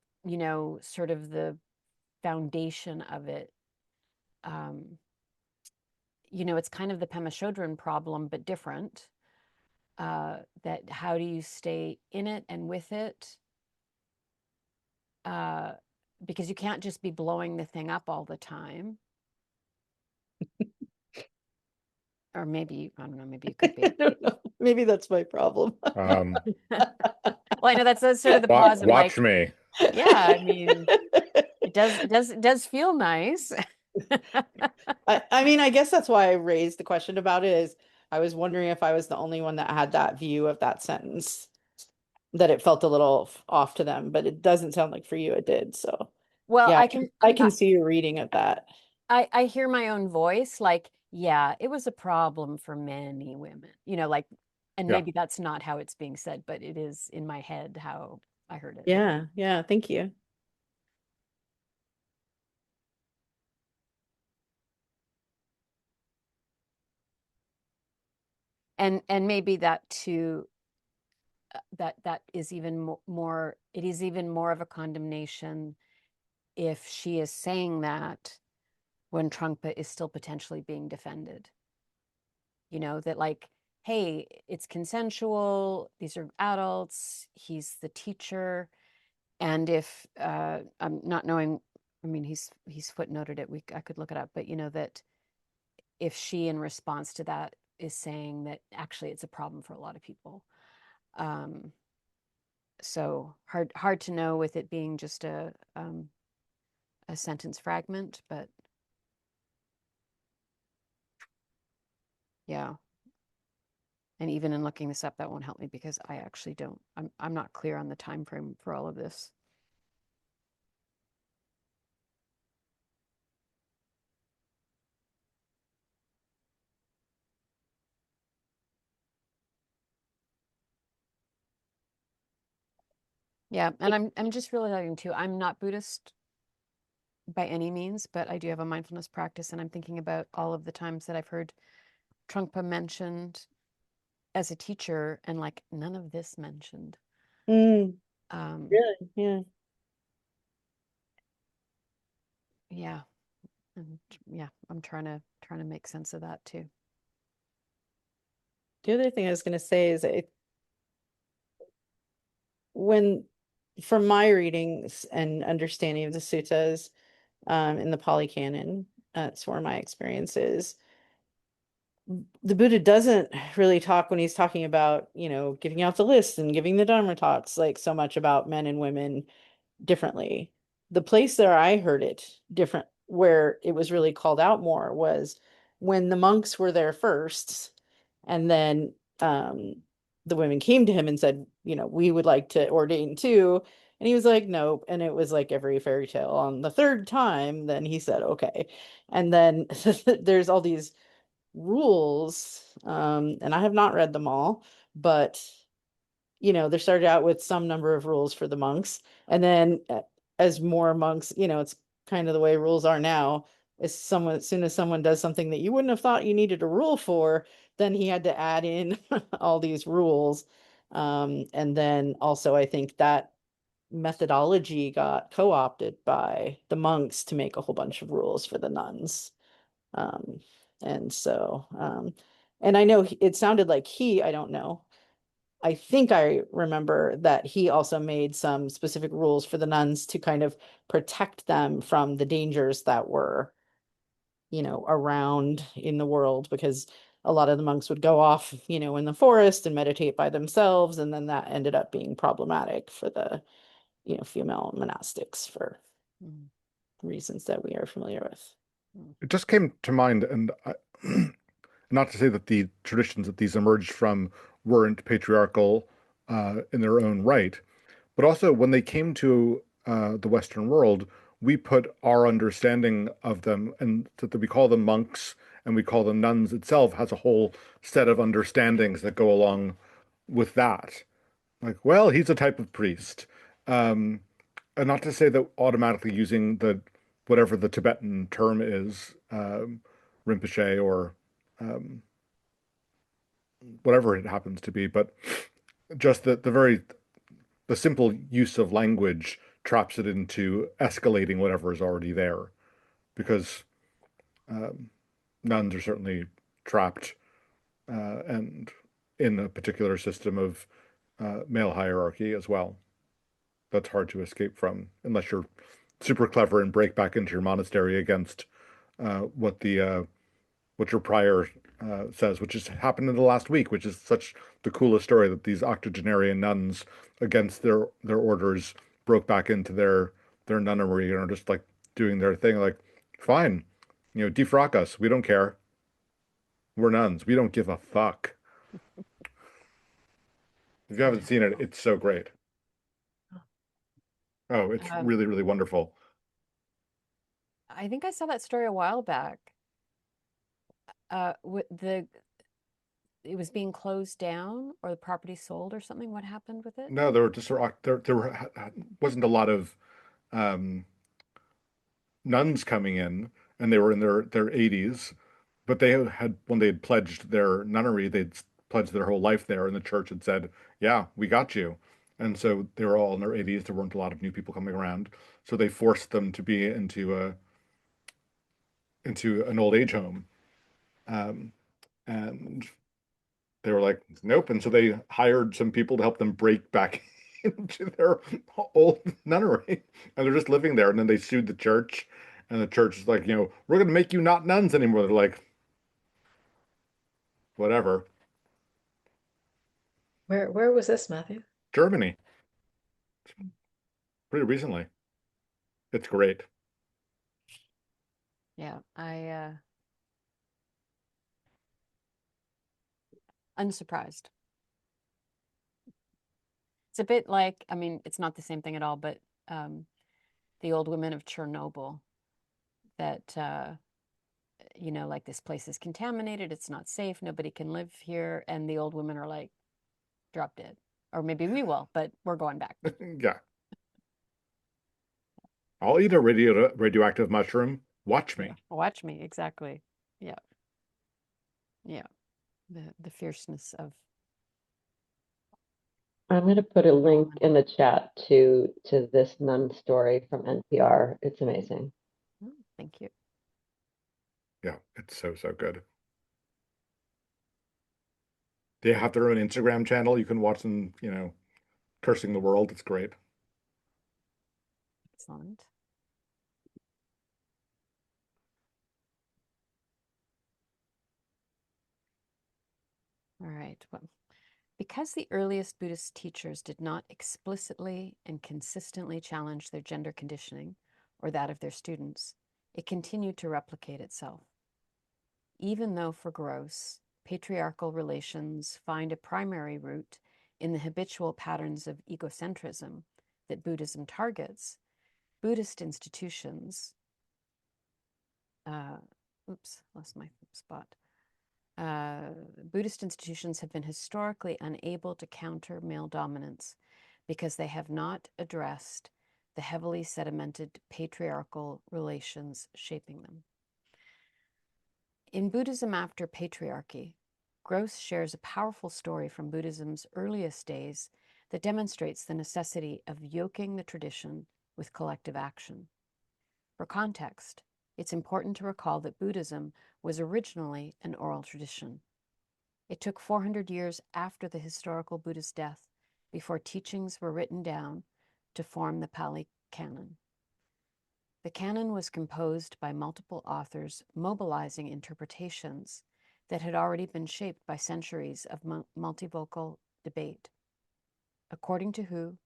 Speaker 1: sort of the foundation of it, um, it's kind of the Pema Chodron problem, but different. That how do you stay in it and with it? Uh, because you can't just be blowing the thing up all the time. Or maybe, I don't know, maybe it could
Speaker 2: I
Speaker 1: be.
Speaker 2: don't know. Maybe that's my problem.
Speaker 3: Um,
Speaker 1: Well, I know that's sort of the pause. I'm
Speaker 3: watch
Speaker 1: like,
Speaker 3: me.
Speaker 1: yeah, I mean, it does feel nice.
Speaker 2: I mean, I guess that's why I raised the question about it is I was wondering if I was the only one that had that view of that sentence, that it felt a little off to them, but it doesn't sound like for you it did. So
Speaker 1: Well,
Speaker 2: yeah,
Speaker 1: I can
Speaker 2: I can see your reading of that.
Speaker 1: I hear my own voice like, yeah, it was a problem for many women, like, and
Speaker 3: Yeah.
Speaker 1: maybe that's not how it's being said, but it is in my head how I heard it.
Speaker 2: Yeah, yeah, thank you.
Speaker 1: And maybe that too, that is even more, it is even more of a condemnation if she is saying that when Trungpa is still potentially being defended. That like, hey, it's consensual, these are adults, he's the teacher. And if I'm not knowing, I mean, he's footnoted it. I could look it up, but that if she, in response to that, is saying that actually it's a problem for a lot of people, um, so hard to know with it being just a sentence fragment, but yeah. And even in looking this up, that won't help me because I actually don't. I'm not clear on the time frame for all of this. Yeah, and I'm just realizing too, I'm not Buddhist by any means, but I do have a mindfulness practice, and I'm thinking about all of the times that I've heard Trungpa mentioned as a teacher, and like none of this mentioned.
Speaker 2: Mm,
Speaker 1: Um,
Speaker 2: really? Yeah.
Speaker 1: yeah, and yeah, I'm trying to make sense of that too.
Speaker 2: The other thing I was going to say is when, from my readings and understanding of the suttas, in the Pali Canon, that's where my experience is. The Buddha doesn't really talk when he's talking about, giving out the list and giving the Dharma talks, like so much about men and women differently. the place there I heard it different, where it was really called out more, was when the monks were there first, and then the women came to him and said, we would like to ordain too. And he was like, nope. And it was like every fairy tale. On the third time, then he said, okay. And then there's all these rules, and I have not read them all, but they started out with some number of rules for the monks, and then as more monks, it's kind of the way rules are now. As soon as someone does something that you wouldn't have thought you needed a rule for, then he had to add in all these rules. And then also, I think that methodology got co-opted by the monks to make a whole bunch of rules for the nuns. Um, and so, and I know it sounded like I don't know. I think I remember that he also made some specific rules for the nuns to kind of protect them from the dangers that were, around in the world, because a lot of the monks would go off, in the forest and meditate by themselves. And then that ended up being problematic for the, female monastics for
Speaker 1: Mm.
Speaker 2: reasons that we are familiar with.
Speaker 3: It just came to mind, and not to say that the traditions that these emerged from weren't patriarchal in their own right, but also when they came to the Western world, we put our understanding of them, and that we call them monks and we call them nuns itself, has a whole set of understandings that go along with that. Like, well, he's a type of priest. Um, and not to say that automatically using the whatever the Tibetan term is, Rinpoche or um, whatever it happens to be, but just the simple use of language traps it into escalating whatever is already there, because um, nuns are certainly trapped and in a particular system of male hierarchy as well. That's hard to escape from unless you're super clever and break back into your monastery against what the what your prior says, which has happened in the last week, which is such the coolest story, that these octogenarian nuns against their orders broke back into their nunnery and are just like doing their thing. Like, fine, defrock us. We don't care. We're nuns. We don't give a fuck. If you haven't seen it, it's so great. Oh, it's
Speaker 1: Um,
Speaker 3: really, really wonderful.
Speaker 1: I think I saw that story a while back. It was being closed down or the property sold or something. What happened with it?
Speaker 3: No, there were just there were wasn't a lot of um, nuns coming in, and they were in their 80s, but they had when they had pledged their nunnery, they'd pledged their whole life there, and the church had said, "Yeah, we got you." And so they were all in their 80s. There weren't a lot of new people coming around, so they forced them to be into an old age home, and they were like, nope. And so they hired some people to help them break back into their old nunnery. And they're just living there. And then they sued the church. And the church is like, we're going to make you not nuns anymore. They're like, whatever.
Speaker 4: Where was this, Matthew?
Speaker 3: Germany, pretty recently. It's great.
Speaker 1: Yeah, unsurprised. It's a bit like, I mean, it's not the same thing at all, but the old women of Chernobyl that like this place is contaminated, it's not safe, nobody can live here, and the old women are like, drop dead. Or maybe we will, but we're going back.
Speaker 3: Yeah. I'll eat a radioactive mushroom. Watch
Speaker 1: Yeah,
Speaker 3: me.
Speaker 1: watch me, exactly. Yeah, yeah. The fierceness of
Speaker 5: I'm going to put a link in the chat to this nun story from NPR. It's amazing.
Speaker 1: thank you.
Speaker 3: Yeah, it's so, so good. They have their own Instagram channel. You can watch them, cursing the world. It's great.
Speaker 1: Excellent. All right. Well, because the earliest Buddhist teachers did not explicitly and consistently challenge their gender conditioning, or that of their students, it continued to replicate itself. Even though for Gross, patriarchal relations find a primary root in the habitual patterns of egocentrism that Buddhism targets, Buddhist institutions, lost my spot. Buddhist institutions have been historically unable to counter male dominance because they have not addressed the heavily sedimented patriarchal relations shaping them. In Buddhism After Patriarchy, Gross shares a powerful story from Buddhism's earliest days that demonstrates the necessity of yoking the tradition with collective action. For context, it's important to recall that Buddhism was originally an oral tradition. It took 400 years after the historical Buddha's death before teachings were written down to form the Pali Canon. The canon was composed by multiple authors mobilizing interpretations that had already been shaped by centuries of multivocal debate. According to Hu,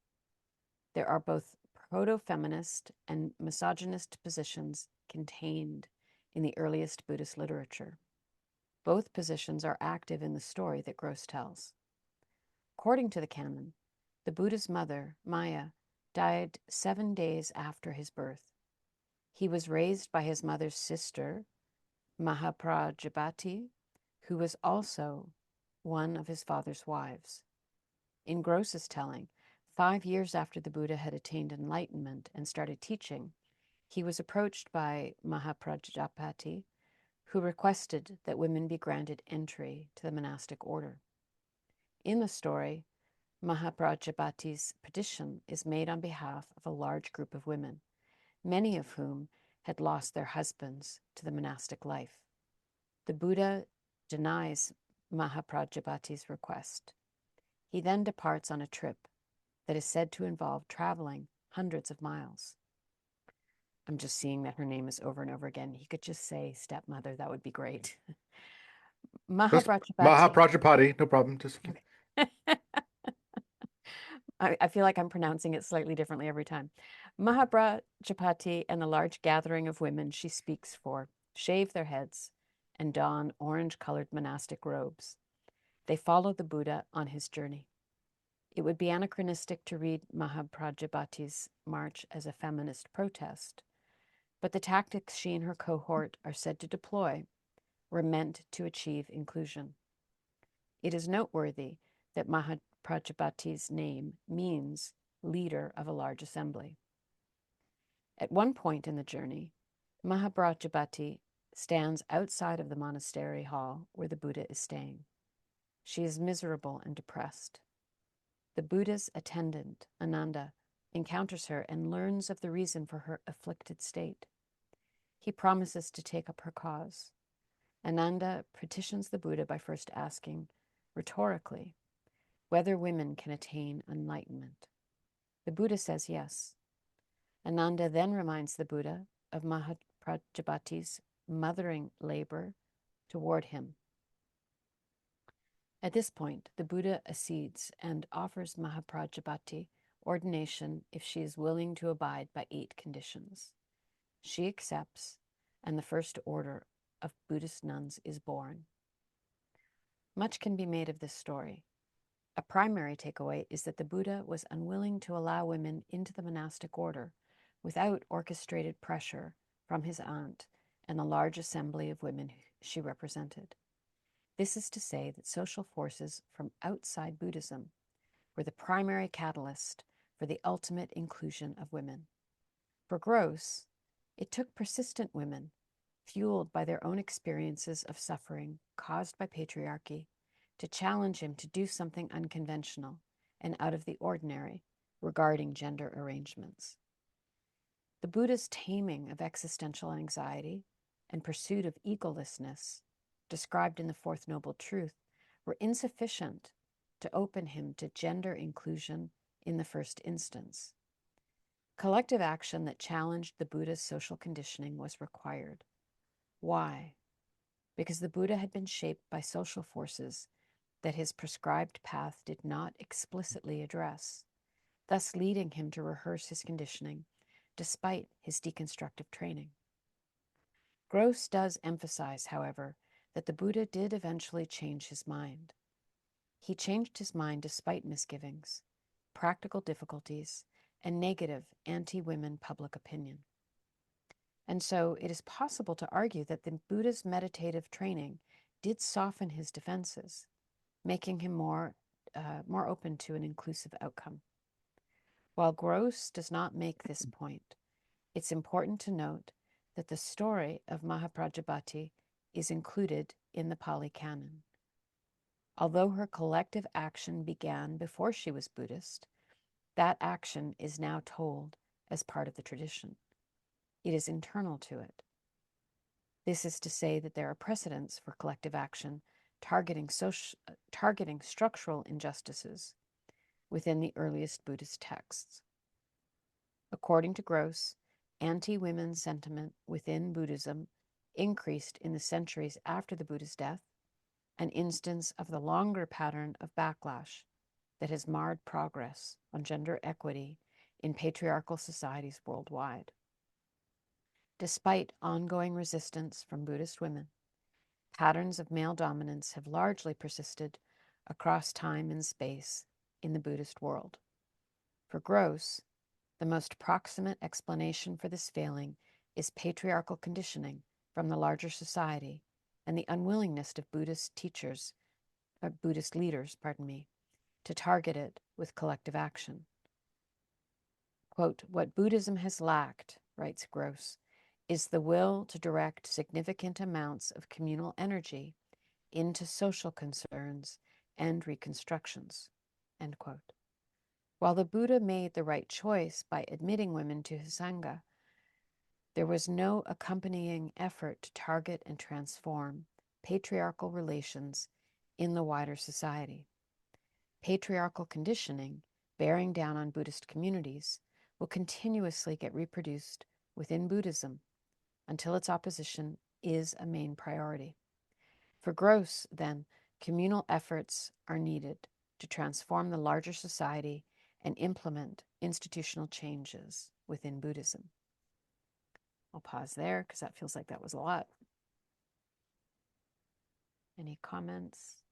Speaker 1: there are both proto-feminist and misogynist positions contained in the earliest Buddhist literature. Both positions are active in the story that Gross tells. According to the canon, the Buddha's mother, Maya, died 7 days after his birth. He was raised by his mother's sister, Mahaprajapati, who was also one of his father's wives. In Gross's telling, 5 years after the Buddha had attained enlightenment and started teaching, he was approached by Mahaprajapati, who requested that women be granted entry to the monastic order. In the story, Mahaprajapati's petition is made on behalf of a large group of women, many of whom had lost their husbands to the monastic life. The Buddha denies Mahaprajapati's request. He then departs on a trip that is said to involve traveling hundreds of miles. I'm just seeing that her name is over and over again. He could just say stepmother. That would be great. Mahaprajapati.
Speaker 3: Mahaprajapati, no problem. Just
Speaker 1: I feel like I'm pronouncing it slightly differently every time. Mahaprajapati and the large gathering of women she speaks for shave their heads and don orange-colored monastic robes. They follow the Buddha on his journey. It would be anachronistic to read Mahaprajapati's march as a feminist protest, but the tactics she and her cohort are said to deploy were meant to achieve inclusion. It is noteworthy that Mahaprajapati's name means leader of a large assembly. At one point in the journey, Mahaprajapati stands outside of the monastery hall where the Buddha is staying. She is miserable and depressed. The Buddha's attendant, Ananda, encounters her and learns of the reason for her afflicted state. He promises to take up her cause. Ananda petitions the Buddha by first asking, rhetorically, whether women can attain enlightenment. The Buddha says yes. Ananda then reminds the Buddha of Mahaprajapati's mothering labor toward him. At this point, the Buddha accedes and offers Mahaprajapati ordination if she is willing to abide by 8 conditions. She accepts, and the first order of Buddhist nuns is born. Much can be made of this story. A primary takeaway is that the Buddha was unwilling to allow women into the monastic order without orchestrated pressure from his aunt and the large assembly of women she represented. This is to say that social forces from outside Buddhism were the primary catalyst for the ultimate inclusion of women. For Gross, it took persistent women, fueled by their own experiences of suffering caused by patriarchy, to challenge him to do something unconventional and out of the ordinary regarding gender arrangements. The Buddha's taming of existential anxiety and pursuit of egolessness, described in the Fourth Noble Truth, were insufficient to open him to gender inclusion in the first instance. Collective action that challenged the Buddha's social conditioning was required. Why? Because the Buddha had been shaped by social forces that his prescribed path did not explicitly address, thus leading him to rehearse his conditioning despite his deconstructive training. Gross does emphasize, however, that the Buddha did eventually change his mind. He changed his mind despite misgivings, practical difficulties, and negative anti-women public opinion. And so it is possible to argue that the Buddha's meditative training did soften his defenses, making him more open to an inclusive outcome. While Gross does not make this point, it's important to note that the story of Mahaprajapati is included in the Pali Canon. Although her collective action began before she was Buddhist, that action is now told as part of the tradition. It is internal to it. This is to say that there are precedents for collective action targeting structural injustices within the earliest Buddhist texts. According to Gross, anti-women sentiment within Buddhism increased in the centuries after the Buddha's death, an instance of the longer pattern of backlash that has marred progress on gender equity in patriarchal societies worldwide. Despite ongoing resistance from Buddhist women, patterns of male dominance have largely persisted across time and space in the Buddhist world. For Gross, the most proximate explanation for this failing is patriarchal conditioning from the larger society and the unwillingness of Buddhist leaders, to target it with collective action. Quote, "What Buddhism has lacked," writes Gross, "is the will to direct significant amounts of communal energy into social concerns and reconstructions." End quote. While the Buddha made the right choice by admitting women to his Sangha, there was no accompanying effort to target and transform patriarchal relations in the wider society. Patriarchal conditioning, bearing down on Buddhist communities, will continuously get reproduced within Buddhism until its opposition is a main priority. For Gross, then, communal efforts are needed to transform the larger society and implement institutional changes within Buddhism. I'll pause there because that feels like that was a lot. Any comments?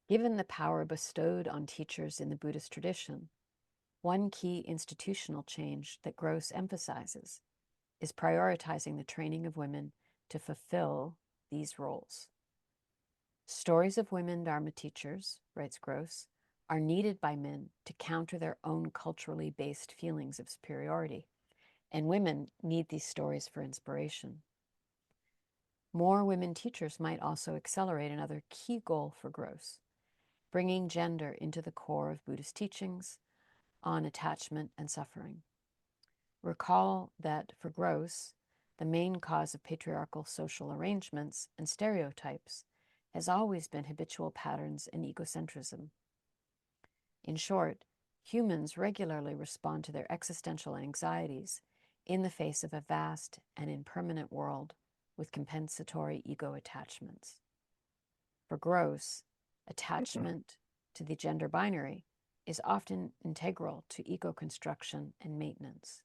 Speaker 1: Given the power bestowed on teachers in the Buddhist tradition, one key institutional change that Gross emphasizes is prioritizing the training of women to fulfill these roles. Stories of women Dharma teachers, writes Gross, are needed by men to counter their own culturally based feelings of superiority, and women need these stories for inspiration. More women teachers might also accelerate another key goal for Gross, bringing gender into the core of Buddhist teachings on attachment and suffering. Recall that for Gross, the main cause of patriarchal social arrangements and stereotypes has always been habitual patterns and egocentrism. In short, humans regularly respond to their existential anxieties in the face of a vast and impermanent world with compensatory ego attachments. For Gross, attachment to the gender binary is often integral to ego construction and maintenance.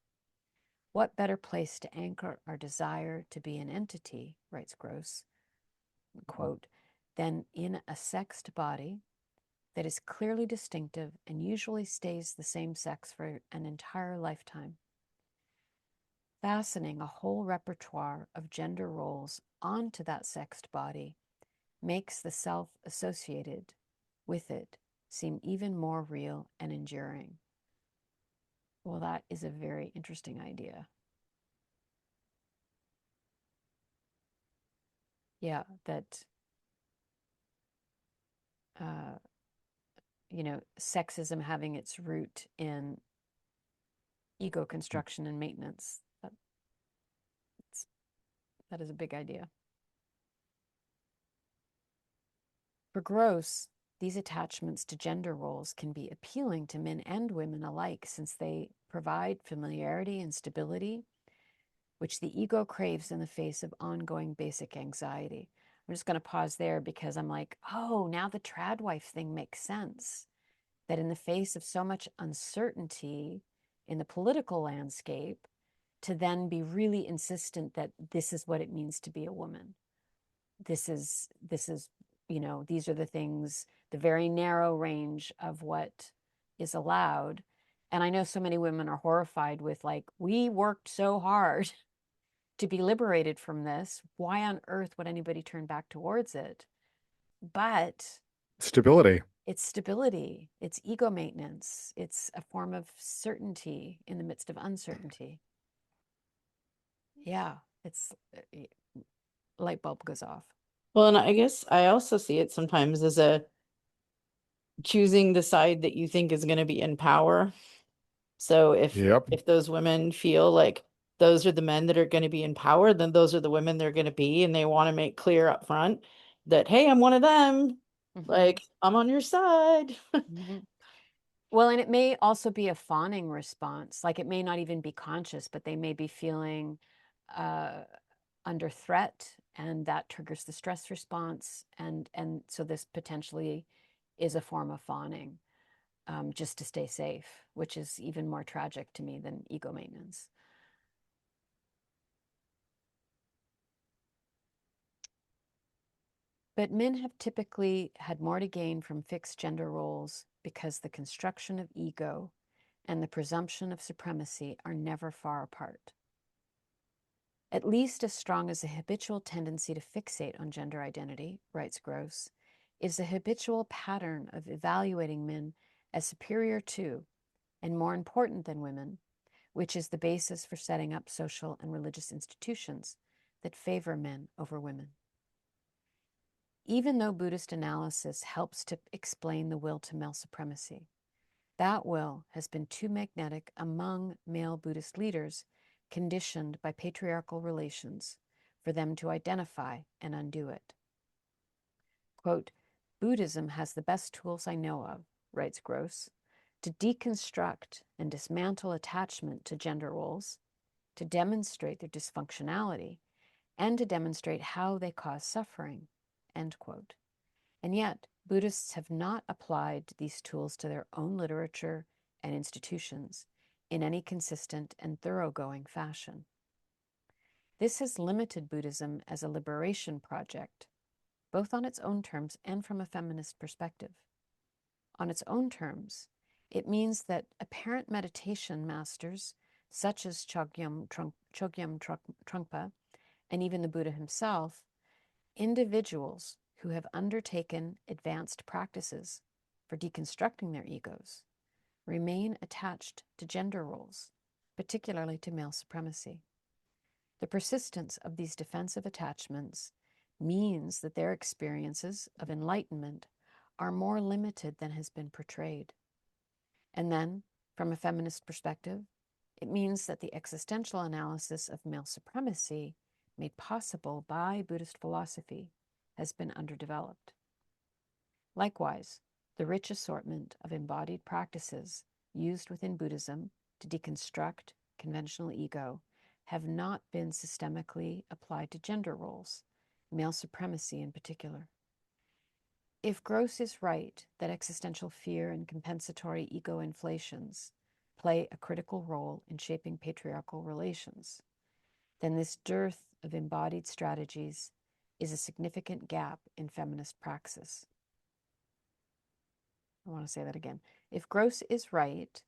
Speaker 1: What better place to anchor our desire to be an entity, writes Gross, quote, than in a sexed body that is clearly distinctive and usually stays the same sex for an entire lifetime. Fastening a whole repertoire of gender roles onto that sexed body makes the self associated with it seem even more real and enduring. Well, that is a very interesting idea. Yeah, that, sexism having its root in ego construction and maintenance. That is a big idea. For Gross, these attachments to gender roles can be appealing to men and women alike, since they provide familiarity and stability, which the ego craves in the face of ongoing basic anxiety. I'm just going to pause there because I'm like, oh, now the trad wife thing makes sense. That in the face of so much uncertainty in the political landscape, to then be really insistent that this is what it means to be a woman. This is, these are the things, the very narrow range of what is allowed. And I know so many women are horrified with, like, we worked so hard to be liberated from this. Why on earth would anybody turn back towards it? But
Speaker 3: Stability.
Speaker 1: it's stability, it's ego maintenance, it's a form of certainty in the midst of uncertainty. Yeah, it's light bulb goes off.
Speaker 2: Well, and I guess I also see it sometimes as a choosing the side that you think is going to be in power. So
Speaker 3: Yep.
Speaker 2: if those women feel like those are the men that are going to be in power, then those are the women they're going to be, and they want to make clear up front that, hey, I'm one of them. Like, I'm on your side.
Speaker 1: Well, and it may also be a fawning response. Like, it may not even be conscious, but they may be feeling under threat, and that triggers the stress response. And so this potentially is a form of fawning, just to stay safe, which is even more tragic to me than ego maintenance. But men have typically had more to gain from fixed gender roles because the construction of ego and the presumption of supremacy are never far apart. At least as strong as the habitual tendency to fixate on gender identity, writes Gross, is the habitual pattern of evaluating men as superior to and more important than women, which is the basis for setting up social and religious institutions that favor men over women. Even though Buddhist analysis helps to explain the will to male supremacy, that will has been too magnetic among male Buddhist leaders, conditioned by patriarchal relations, for them to identify and undo it. Quote, Buddhism has the best tools I know of, writes Gross, to deconstruct and dismantle attachment to gender roles, to demonstrate their dysfunctionality, and to demonstrate how they cause suffering, end quote. And yet, Buddhists have not applied these tools to their own literature and institutions in any consistent and thoroughgoing fashion. This has limited Buddhism as a liberation project, both on its own terms and from a feminist perspective. On its own terms, it means that apparent meditation masters, such as Chogyam Trungpa and even the Buddha himself, individuals who have undertaken advanced practices for deconstructing their egos, remain attached to gender roles, particularly to male supremacy. The persistence of these defensive attachments means that their experiences of enlightenment are more limited than has been portrayed. And then, from a feminist perspective, it means that the existential analysis of male supremacy made possible by Buddhist philosophy has been underdeveloped. Likewise, the rich assortment of embodied practices used within Buddhism to deconstruct conventional ego have not been systemically applied to gender roles, male supremacy in particular. If Gross is right that existential fear and compensatory ego inflations play a critical role in shaping patriarchal relations, then this dearth of embodied strategies is a significant gap in feminist praxis. I want to say that again. If Gross is right